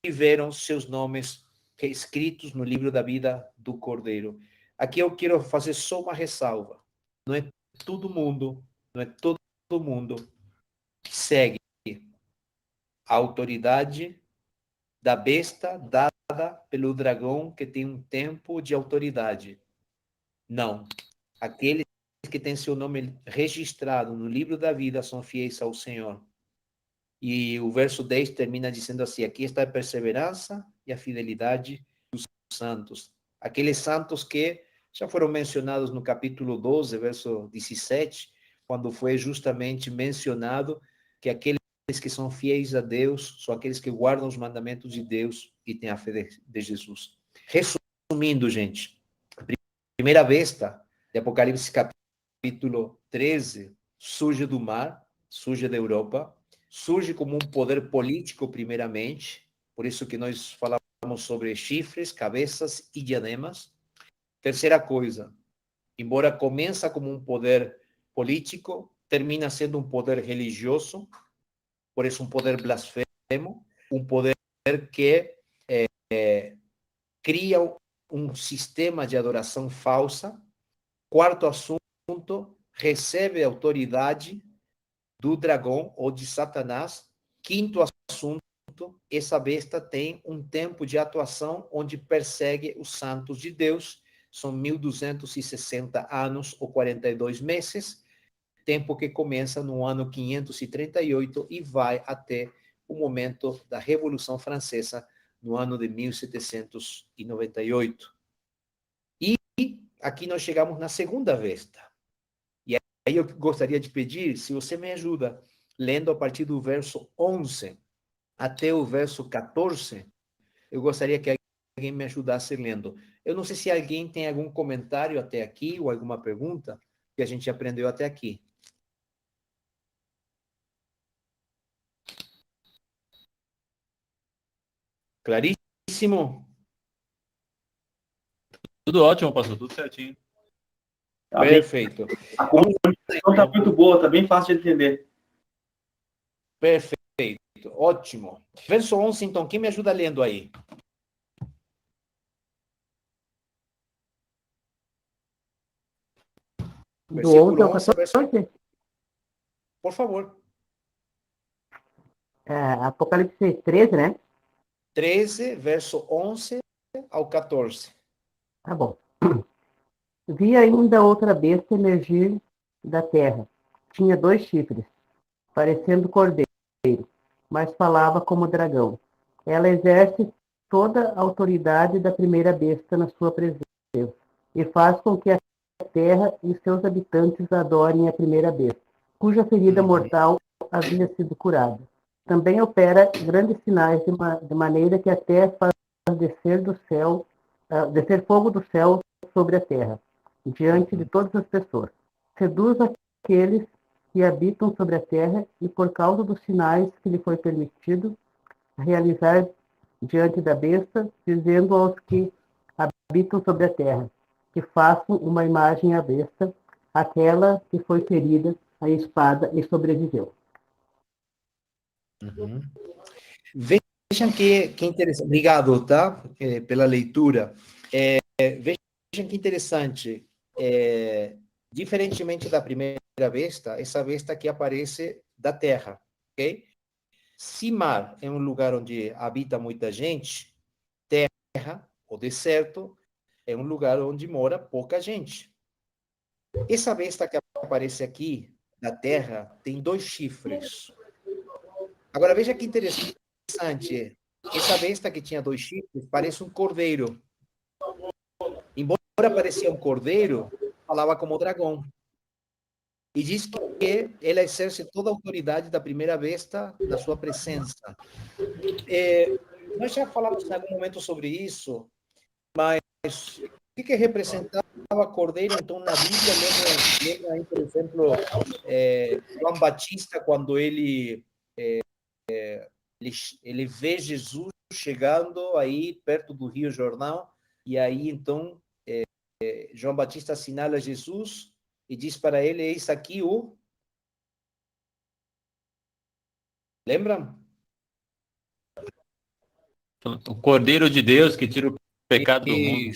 tiveram seus nomes escritos no livro da vida do Cordeiro. Aqui eu quero fazer só uma ressalva. Não é todo mundo que segue a autoridade da besta dada pelo dragão, que tem um tempo de autoridade. Não. Aqueles que têm seu nome registrado no livro da vida são fiéis ao Senhor. E o verso 10 termina dizendo assim: aqui está a perseverança e a fidelidade dos santos. Aqueles santos que já foram mencionados no capítulo 12, verso 17, quando foi justamente mencionado que aqueles que são fiéis a Deus são aqueles que guardam os mandamentos de Deus e têm a fé de Jesus. Resumindo, gente, a primeira besta de Apocalipse capítulo 13 surge do mar, surge da Europa, surge como um poder político primeiramente, por isso que nós falamos sobre chifres, cabeças e diademas. Terceira coisa, embora começa como um poder político, termina sendo um poder religioso, por isso um poder blasfemo, um poder que cria um sistema de adoração falsa. Quarto assunto, recebe autoridade do dragão ou de Satanás. Quinto assunto, essa besta tem um tempo de atuação onde persegue os santos de Deus. São 1260 anos ou 42 meses, tempo que começa no ano 538 e vai até o momento da Revolução Francesa, no ano de 1798. E aqui nós chegamos na segunda besta. E aí eu gostaria de pedir, se você me ajuda, lendo a partir do verso 11 até o verso 14, eu gostaria que alguém me ajudasse lendo. Eu não sei se alguém tem algum comentário até aqui, ou alguma pergunta que a gente aprendeu até aqui. Claríssimo? Tudo ótimo, pastor, tudo certinho. Tá bem. Perfeito. A comunicação está muito boa, está bem fácil de entender. Perfeito. Ótimo. Verso 11, então, quem me ajuda lendo aí? Do 11 ao Versículo 11, 14, por favor. Apocalipse 13, né? 13, verso 11 ao 14. Tá bom. Vi ainda outra besta emergir da terra. Tinha 2 chifres, parecendo cordeiro, mas falava como dragão. Ela exerce toda a autoridade da primeira besta na sua presença e faz com que a terra e seus habitantes adorem a primeira besta, cuja ferida mortal havia sido curada. Também opera grandes sinais de maneira que a terra faz descer do céu, descer fogo do céu sobre a terra, diante de todas as pessoas. Seduz aqueles que habitam sobre a terra e, por causa dos sinais que lhe foi permitido realizar diante da besta, dizendo aos que habitam sobre a terra, que façam uma imagem à besta, aquela que foi ferida a espada e sobreviveu. Uhum. Vejam que interessante. Obrigado, tá? Pela leitura. Vejam que interessante. Diferentemente da primeira besta, essa besta aqui aparece da terra, ok? Se mar é um lugar onde habita muita gente, terra, ou deserto, é um lugar onde mora pouca gente. Essa besta que aparece aqui, da terra, tem 2 chifres. Agora, veja que interessante. Essa besta que tinha 2 chifres parece um cordeiro. Embora parecia um cordeiro, falava como dragão. E diz que ela exerce toda a autoridade da primeira besta na sua presença. Nós já falamos em algum momento sobre isso, mas o que representava cordeiro, então, na Bíblia? Lembra aí, por exemplo, João Batista, quando ele vê Jesus chegando aí perto do Rio Jordão, e aí, então, João Batista assinala Jesus e diz para ele, eis aqui o... Lembram? O Cordeiro de Deus que tira o pecado do mundo.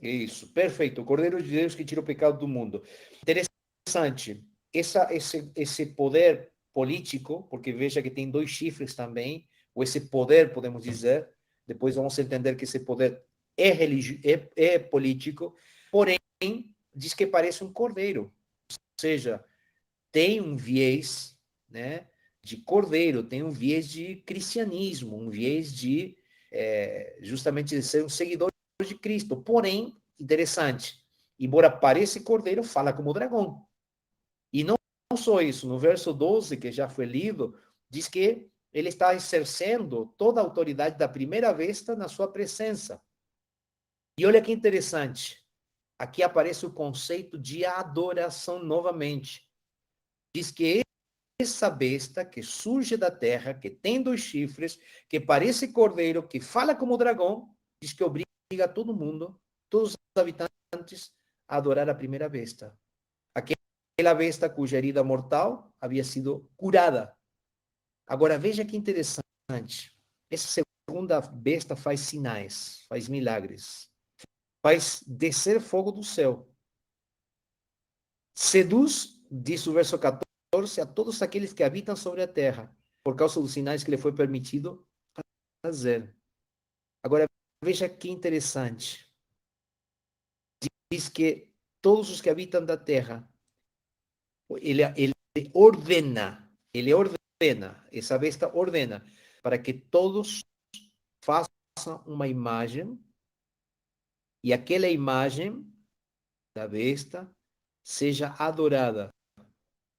Isso, perfeito. O Cordeiro de Deus que tira o pecado do mundo. Interessante. Esse poder político, porque veja que tem 2 chifres também, ou esse poder, podemos dizer, depois vamos entender que esse poder é político, porém, diz que parece um cordeiro. Ou seja, tem um viés, né, de cordeiro, tem um viés de cristianismo, um viés de justamente de ser um seguidor de Cristo. Porém, interessante, embora pareça cordeiro, fala como dragão. E não só isso, no verso 12, que já foi lido, diz que ele está exercendo toda a autoridade da primeira besta na sua presença. E olha que interessante, aqui aparece o conceito de adoração novamente. Diz que essa besta que surge da terra, que tem 2 chifres, que parece cordeiro, que fala como dragão, diz que obriga todo mundo, todos os habitantes, adorar a primeira besta. Aquela besta cuja herida mortal havia sido curada. Agora, veja que interessante. Essa segunda besta faz sinais, faz milagres, faz descer fogo do céu. Seduz, diz o verso 14, a todos aqueles que habitam sobre a terra, por causa dos sinais que lhe foi permitido fazer. Agora, veja que interessante. Diz que todos os que habitam da terra, ele ordena, essa besta ordena, para que todos façam uma imagem, e aquela imagem da besta seja adorada.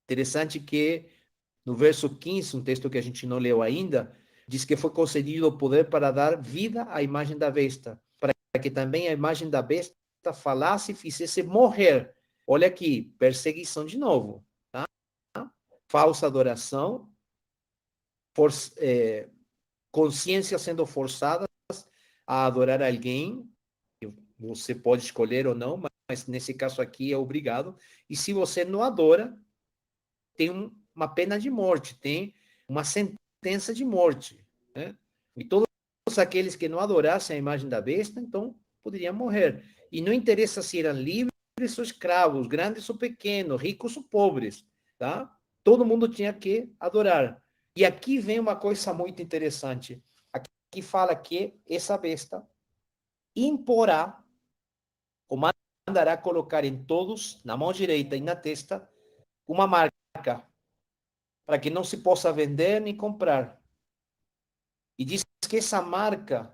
Interessante que no verso 15, um texto que a gente não leu ainda, diz que foi concedido o poder para dar vida à imagem da besta, para que também a imagem da besta falasse e fizesse morrer. Olha aqui, perseguição de novo, tá? Falsa adoração, consciência sendo forçada a adorar alguém, você pode escolher ou não, mas nesse caso aqui é obrigado, e se você não adora, tem uma pena de morte, tem uma sentença de morte, né? E todos aqueles que não adorassem a imagem da besta, então, poderiam morrer. E não interessa se eram livres ou escravos, grandes ou pequenos, ricos ou pobres, tá? Todo mundo tinha que adorar. E aqui vem uma coisa muito interessante. Aqui fala que essa besta imporá, ou mandará colocar em todos, na mão direita e na testa, uma marca, para que não se possa vender nem comprar. E diz que essa marca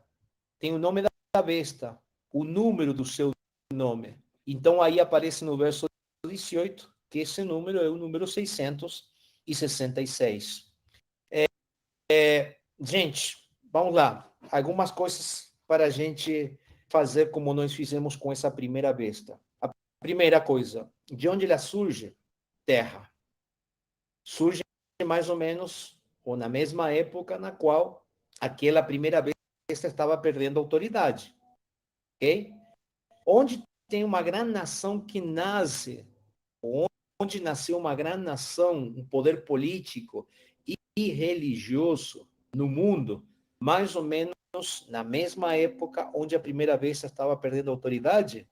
tem o nome da besta, o número do seu nome. Então aí aparece no verso 18 que esse número é o número 666. Gente, vamos lá. Algumas coisas para a gente fazer como nós fizemos com essa primeira besta. A primeira coisa, de onde ela surge? Terra. Surge mais ou menos, ou na mesma época na qual aquela primeira besta estava perdendo autoridade. Ok? Onde tem uma grande nação que nasce, onde nasceu uma grande nação, um poder político e religioso no mundo, mais ou menos na mesma época onde a primeira besta estava perdendo autoridade,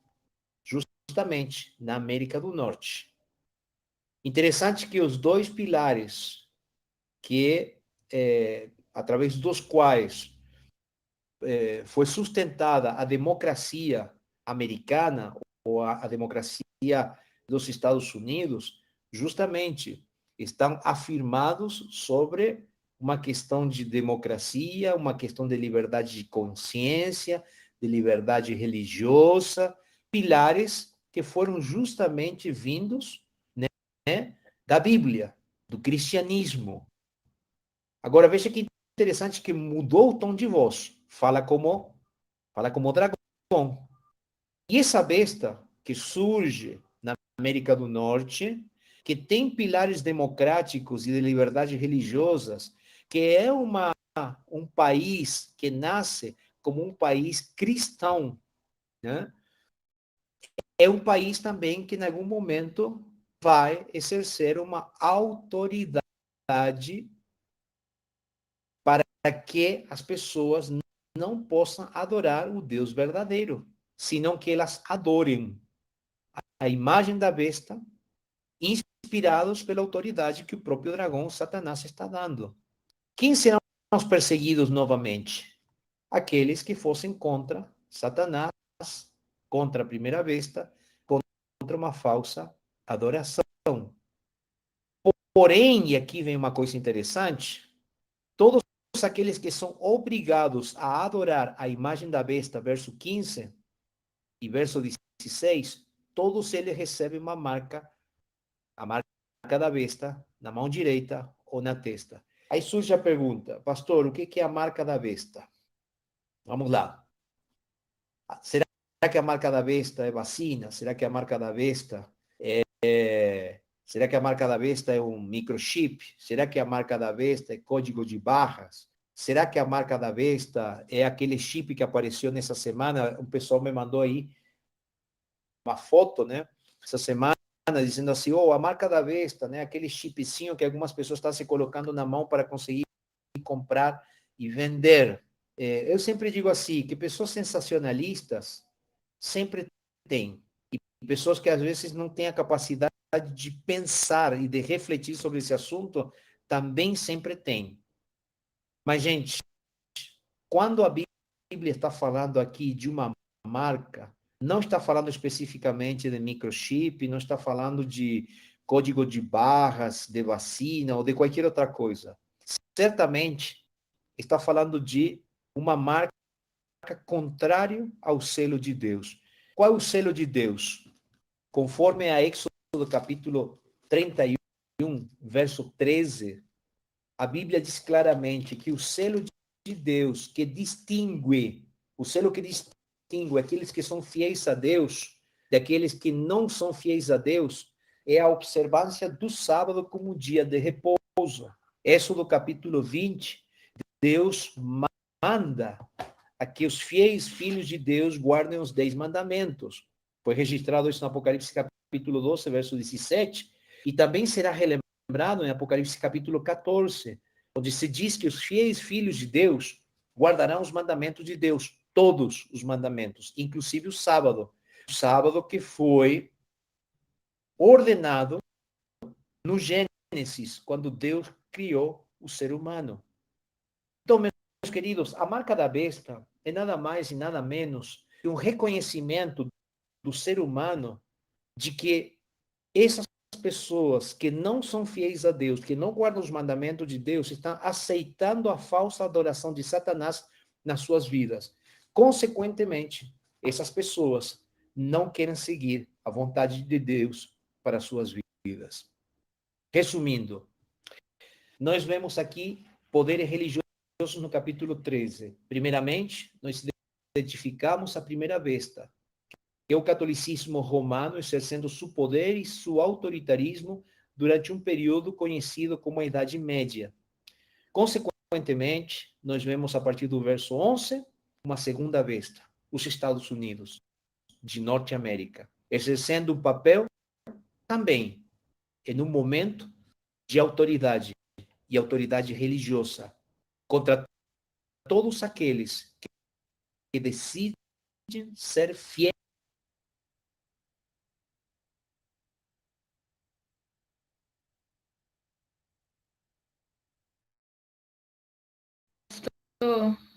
justamente na América do Norte. Interessante que os dois pilares que, através dos quais foi sustentada a democracia americana ou a democracia dos Estados Unidos, justamente estão afirmados sobre uma questão de democracia, uma questão de liberdade de consciência, de liberdade religiosa, pilares que foram justamente vindos, né, da Bíblia, do cristianismo. Agora veja que interessante que mudou o tom de voz. Fala como dragão. E essa besta que surge na América do Norte, que tem pilares democráticos e de liberdade religiosas, que é um país que nasce como um país cristão, né? É um país também que, em algum momento, vai exercer uma autoridade para que as pessoas não possam adorar o Deus verdadeiro, senão que elas adorem a imagem da besta, inspirados pela autoridade que o próprio dragão, Satanás, está dando. Quem serão os perseguidos novamente? Aqueles que fossem contra Satanás, contra a primeira besta, contra uma falsa adoração. Porém, e aqui vem uma coisa interessante, todos aqueles que são obrigados a adorar a imagem da besta, verso 15 e verso 16, todos eles recebem uma marca, a marca da besta, na mão direita ou na testa. Aí surge a pergunta, pastor, o que é a marca da besta? Vamos lá. Será que a marca da besta é vacina? Será que a marca da besta será que a marca da besta é um microchip? Será que a marca da besta é código de barras? Será que a marca da besta é aquele chip que apareceu nessa semana? O pessoal me mandou aí foto, né? Essa semana, dizendo assim, a marca da besta, né? Aquele chipzinho que algumas pessoas estão se colocando na mão para conseguir comprar e vender. Eu sempre digo assim, que pessoas sensacionalistas sempre têm. E pessoas que às vezes não têm a capacidade de pensar e de refletir sobre esse assunto, também sempre têm. Mas, gente, quando a Bíblia está falando aqui de uma marca, não está falando especificamente de microchip, não está falando de código de barras, de vacina ou de qualquer outra coisa. Certamente está falando de uma marca contrário ao selo de Deus. Qual é o selo de Deus? Conforme a Êxodo capítulo 31, verso 13, a Bíblia diz claramente que o selo de Deus que distingue, o selo que distingue aqueles que são fiéis a Deus daqueles que não são fiéis a Deus é a observância do sábado como dia de repouso. Êxodo capítulo 20, Deus manda a que os fiéis filhos de Deus guardem os 10 mandamentos. Foi registrado isso no Apocalipse capítulo 12, verso 17, e também será relembrado em Apocalipse capítulo 14, onde se diz que os fiéis filhos de Deus guardarão os mandamentos de Deus, todos os mandamentos, inclusive o sábado que foi ordenado no Gênesis, quando Deus criou o ser humano. Então, meus queridos, a marca da besta é nada mais e nada menos que um reconhecimento do ser humano de que essas pessoas que não são fiéis a Deus, que não guardam os mandamentos de Deus, estão aceitando a falsa adoração de Satanás nas suas vidas. Consequentemente, essas pessoas não querem seguir a vontade de Deus para as suas vidas. Resumindo, nós vemos aqui poderes religiosos no capítulo 13. Primeiramente, nós identificamos a primeira besta, que é o catolicismo romano exercendo seu poder e seu autoritarismo durante um período conhecido como a Idade Média. Consequentemente, nós vemos a partir do verso 11, uma segunda besta, os Estados Unidos de Norte América, exercendo um papel também em um momento de autoridade e autoridade religiosa contra todos aqueles que decidem ser fiéis.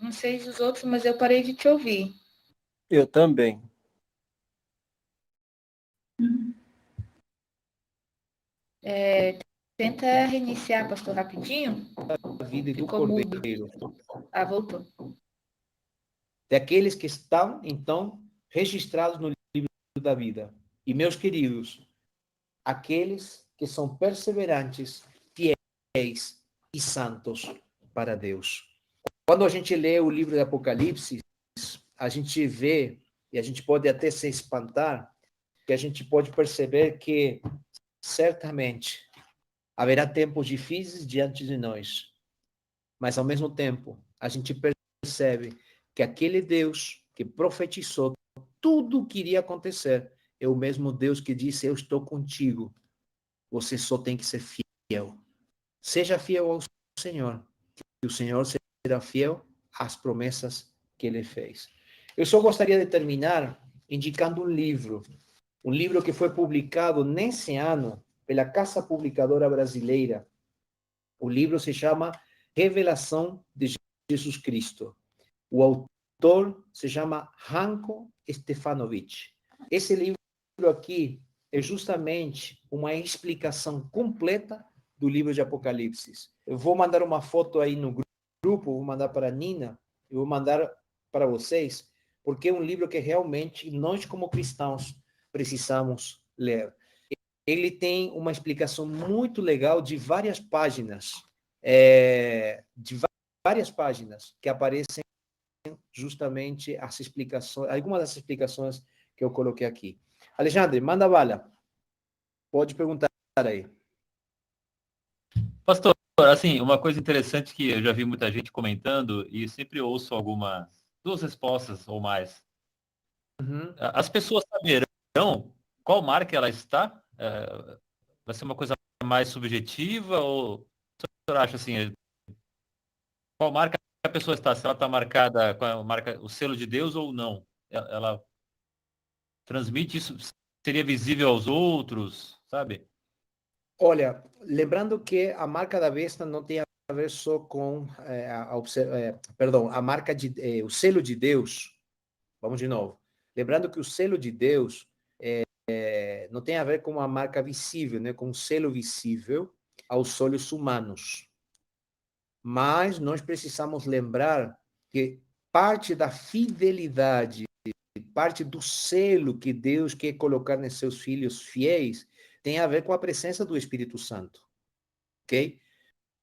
Não sei os outros, mas eu parei de te ouvir. Eu também. Tenta reiniciar, pastor, rapidinho. A vida do Ficou mudo. Cordeiro. Voltou. Daqueles que estão, então, registrados no livro da vida. E, meus queridos, aqueles que são perseverantes, fiéis e santos para Deus. Quando a gente lê o livro de Apocalipse, a gente vê, e a gente pode até se espantar, que a gente pode perceber que, certamente, haverá tempos difíceis diante de nós. Mas, ao mesmo tempo, a gente percebe que aquele Deus que profetizou tudo o que iria acontecer é o mesmo Deus que disse, eu estou contigo. Você só tem que ser fiel. Seja fiel ao Senhor, que o Senhor será fiel às promessas que ele fez. Eu só gostaria de terminar indicando um livro que foi publicado nesse ano pela Casa Publicadora Brasileira. O livro se chama Revelação de Jesus Cristo. O autor se chama Ranko Stefanovic. Esse livro aqui é justamente uma explicação completa do livro de Apocalipse. Eu vou mandar uma foto aí no grupo, vou mandar para a Nina, eu vou mandar para vocês, porque é um livro que realmente nós, como cristãos, precisamos ler. Ele tem uma explicação muito legal de várias páginas, que aparecem justamente as explicações, algumas das explicações que eu coloquei aqui. Alexandre, manda bala. Pode perguntar aí. Pastor, assim, uma coisa interessante que eu já vi muita gente comentando e sempre ouço duas respostas ou mais. Uhum. As pessoas saberão qual marca ela está? Vai ser uma coisa mais subjetiva ou o senhor acha assim, qual marca a pessoa está? Se ela está marcada com a marca, o selo de Deus ou não? Ela transmite isso, seria visível aos outros, sabe? Olha, lembrando que a marca da besta não tem a ver só com perdão, a marca o selo de Deus. Vamos de novo. Lembrando que o selo de Deus não tem a ver com uma marca visível, né, com um selo visível aos olhos humanos. Mas nós precisamos lembrar que parte da fidelidade, parte do selo que Deus quer colocar nos seus filhos fiéis, tem a ver com a presença do Espírito Santo. Ok?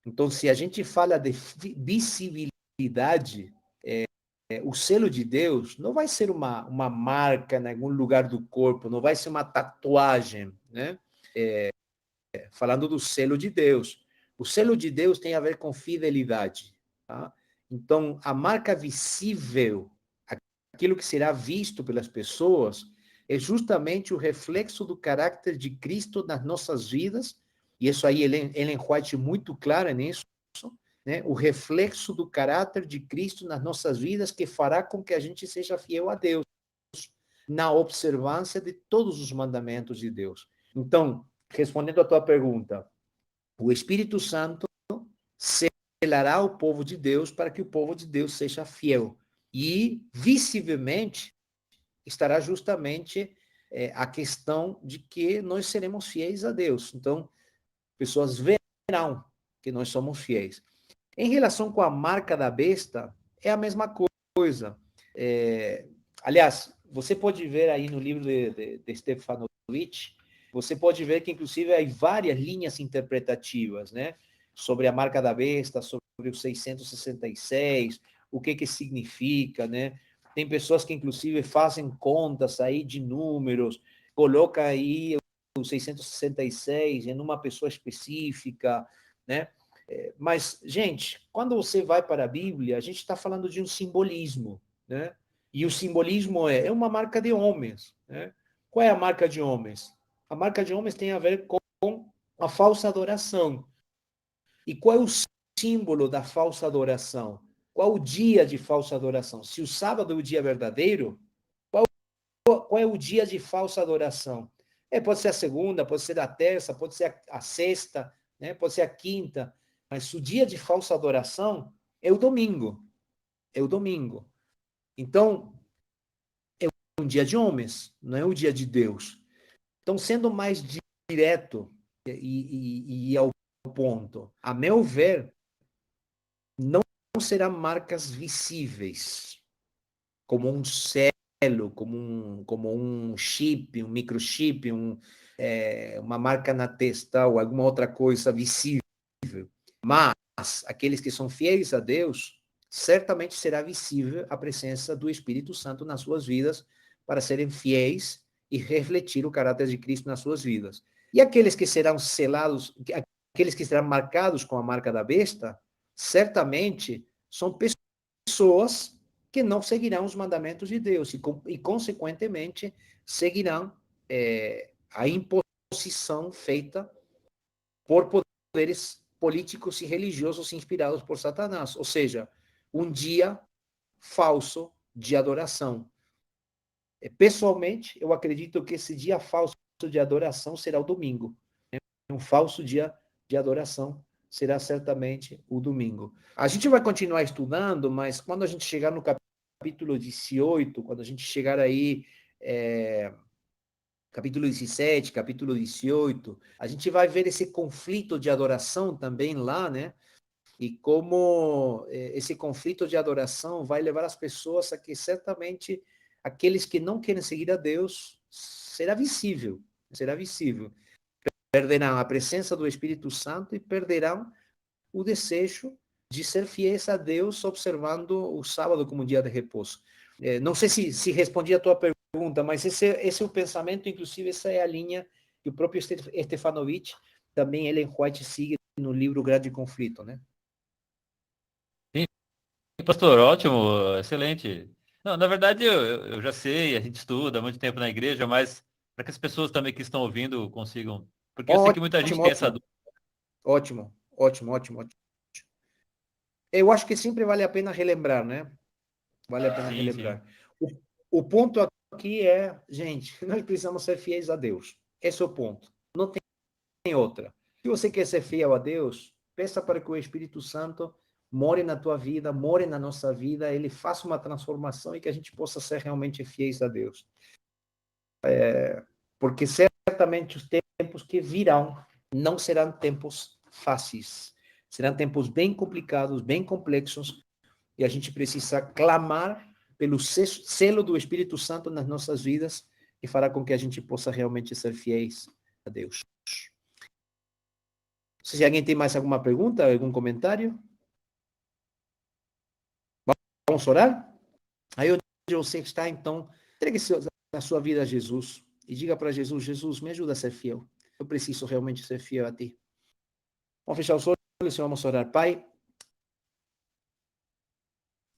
Então, se a gente fala de visibilidade, o selo de Deus não vai ser uma marca em algum lugar do corpo, não vai ser uma tatuagem, né? Falando do selo de Deus. O selo de Deus tem a ver com fidelidade. Tá? Então, a marca visível, aquilo que será visto pelas pessoas, é justamente o reflexo do caráter de Cristo nas nossas vidas, e isso aí Ellen White muito clara nisso, né? O reflexo do caráter de Cristo nas nossas vidas que fará com que a gente seja fiel a Deus, na observância de todos os mandamentos de Deus. Então, respondendo à tua pergunta, o Espírito Santo selará o povo de Deus para que o povo de Deus seja fiel. E, visivelmente, estará justamente a questão de que nós seremos fiéis a Deus. Então, pessoas verão que nós somos fiéis. Em relação com a marca da besta, é a mesma coisa. Aliás, você pode ver aí no livro de Stefanovic, você pode ver que, inclusive, há várias linhas interpretativas, né? Sobre a marca da besta, sobre o 666, o que significa, né? Tem pessoas que, inclusive, fazem contas aí de números, coloca aí o 666 em uma pessoa específica, né? Mas, gente, quando você vai para a Bíblia, a gente está falando de um simbolismo, né? E o simbolismo é uma marca de homens, né? Qual é a marca de homens? A marca de homens tem a ver com a falsa adoração. E qual é o símbolo da falsa adoração? Qual o dia de falsa adoração? Se o sábado é o dia verdadeiro, qual é o dia de falsa adoração? Pode ser a segunda, pode ser a terça, pode ser a sexta, né? Pode ser a quinta. Mas o dia de falsa adoração é o domingo. É o domingo. Então, é um dia de homens, não é o dia de Deus. Então, sendo mais direto e ao ponto, a meu ver, não serão marcas visíveis, como um selo, como um chip, um microchip, uma marca na testa ou alguma outra coisa visível. Mas aqueles que são fiéis a Deus, certamente será visível a presença do Espírito Santo nas suas vidas para serem fiéis e refletir o caráter de Cristo nas suas vidas. E aqueles que serão selados, aqueles que serão marcados com a marca da besta, certamente são pessoas que não seguirão os mandamentos de Deus e consequentemente, seguirão a imposição feita por poderes políticos e religiosos inspirados por Satanás. Ou seja, um dia falso de adoração. Pessoalmente, eu acredito que esse dia falso de adoração será o domingo. Um falso dia de adoração será certamente o domingo. A gente vai continuar estudando, mas quando a gente chegar no capítulo 18, quando a gente chegar aí, capítulo 17, capítulo 18, a gente vai ver esse conflito de adoração também lá, né? E como esse conflito de adoração vai levar as pessoas a que certamente aqueles que não querem seguir a Deus será visível. Perderão a presença do Espírito Santo e perderão o desejo de ser fiéis a Deus, observando o sábado como dia de repouso. Não sei se respondi a tua pergunta, mas esse é o pensamento, inclusive essa é a linha que o próprio Stefanovic, também Ellen White, sigue no livro Grande Conflito, né? Sim, pastor, ótimo, excelente. Não, na verdade, eu já sei, a gente estuda há muito tempo na igreja, mas Para que as pessoas também que estão ouvindo consigam. Porque eu sei que muita gente tem essa dúvida. Ótimo. Eu acho que sempre vale a pena relembrar, né? Vale a pena Sim, relembrar. O ponto aqui é, gente, nós precisamos ser fiéis a Deus. Esse é o ponto. Não tem outra. Se você quer ser fiel a Deus, peça para que o Espírito Santo more na tua vida, more na nossa vida, ele faça uma transformação e que a gente possa ser realmente fiéis a Deus. Porque certamente os tempos que virão não serão tempos fáceis. Serão tempos bem complicados, bem complexos, e a gente precisa clamar pelo selo do Espírito Santo nas nossas vidas e fará com que a gente possa realmente ser fiéis a Deus. Se alguém tem mais alguma pergunta, algum comentário? Vamos orar? Aí onde você está, então, entregue a sua vida a Jesus e diga para Jesus, Jesus, me ajuda a ser fiel. Eu preciso realmente ser fiel a ti. Vamos fechar os olhos e vamos orar. Pai,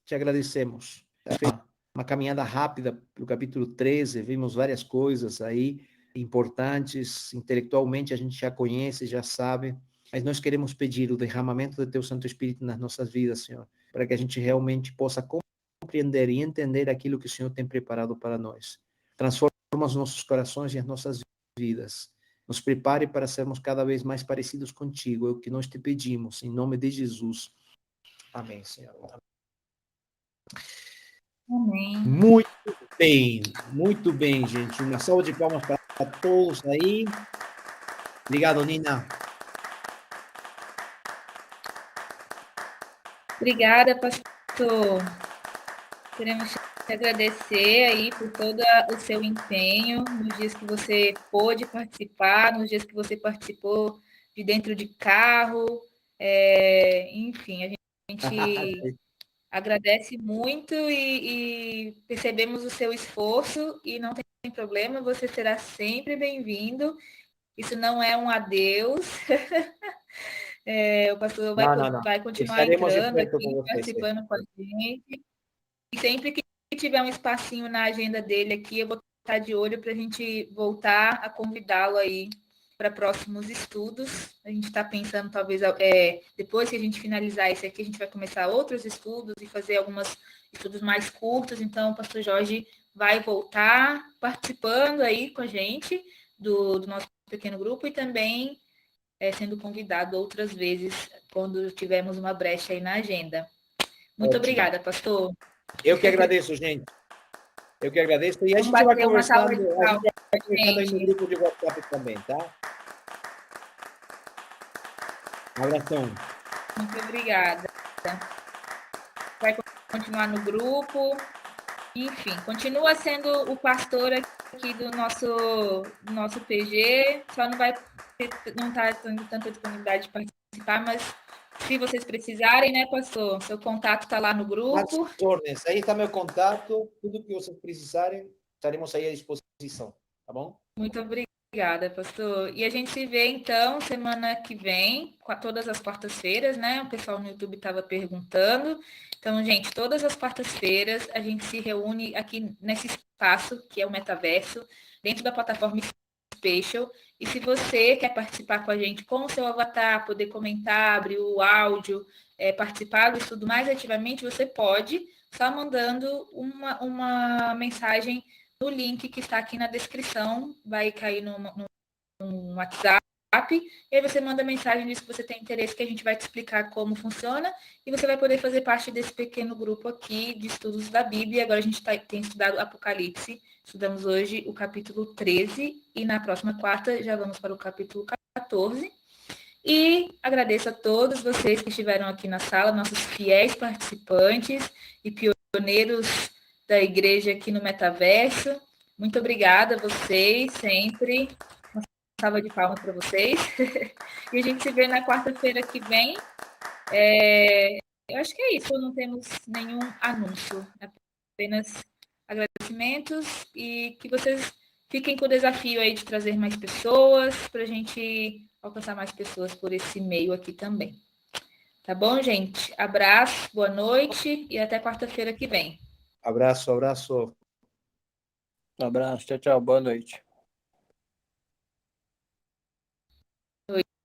te agradecemos. Uma caminhada rápida pelo capítulo 13, vimos várias coisas aí importantes, intelectualmente a gente já conhece, já sabe, mas nós queremos pedir o derramamento do teu Santo Espírito nas nossas vidas, Senhor, para que a gente realmente possa compreender e entender aquilo que o Senhor tem preparado para nós. Transforma os nossos corações e as nossas vidas. Nos prepare para sermos cada vez mais parecidos contigo, é o que nós te pedimos, em nome de Jesus. Amém, Senhor. Amém. Muito bem, gente. Uma salva de palmas para todos aí. Obrigado, Nina. Obrigada, pastor. Queremos te agradecer aí por todo o seu empenho nos dias que você pôde participar, nos dias que você participou de dentro de carro. Enfim, a gente agradece muito e percebemos o seu esforço e não tem problema, você será sempre bem-vindo. Isso não é um adeus. O pastor vai continuar Estaremos entrando de perto aqui, com vocês. participando com a gente. E sempre que tiver um espacinho na agenda dele aqui, eu vou estar de olho para a gente voltar a convidá-lo aí para próximos estudos. A gente está pensando, talvez, depois que a gente finalizar esse aqui, a gente vai começar outros estudos e fazer alguns estudos mais curtos. Então, o pastor Jorge vai voltar participando aí com a gente do nosso pequeno grupo e também sendo convidado outras vezes quando tivermos uma brecha aí na agenda. Muito obrigada, pastor. Eu que agradeço, gente. Eu que agradeço. E a Vamos gente vai bater uma salva conversando, de palmas, aí no gente. grupo de WhatsApp também, tá? Um abração. Muito obrigada. Vai continuar no grupo. Enfim, continua sendo o pastor aqui do nosso PG, só não está tendo tanta disponibilidade de participar, mas se vocês precisarem, né, pastor? Seu contato está lá no grupo. Ordens. Aí está meu contato. Tudo que vocês precisarem, estaremos aí à disposição. Tá bom? Muito obrigada, pastor. E a gente se vê, então, semana que vem, todas as quartas-feiras, né? O pessoal no YouTube estava perguntando. Então, gente, todas as quartas-feiras a gente se reúne aqui nesse espaço, que é o Metaverso, dentro da plataforma Spatial. E se você quer participar com a gente com o seu avatar, poder comentar, abrir o áudio, participar do estudo mais ativamente, você pode, só mandando uma mensagem no link que está aqui na descrição, vai cair no WhatsApp, e aí você manda mensagem diz que você tem interesse, que a gente vai te explicar como funciona, e você vai poder fazer parte desse pequeno grupo aqui de estudos da Bíblia. Agora a gente tem estudado Apocalipse, estudamos hoje o capítulo 13, e na próxima quarta já vamos para o capítulo 14. E agradeço a todos vocês que estiveram aqui na sala, nossos fiéis participantes e pioneiros da igreja aqui no Metaverso. Muito obrigada a vocês, sempre. Uma salva de palmas para vocês. E a gente se vê na quarta-feira que vem. Eu acho que é isso, não temos nenhum anúncio, apenas agradecimentos e que vocês fiquem com o desafio aí de trazer mais pessoas para a gente alcançar mais pessoas por esse meio aqui também. Tá bom, gente? Abraço, boa noite e até quarta-feira que vem. Abraço. Um abraço. Tchau, tchau. Boa noite.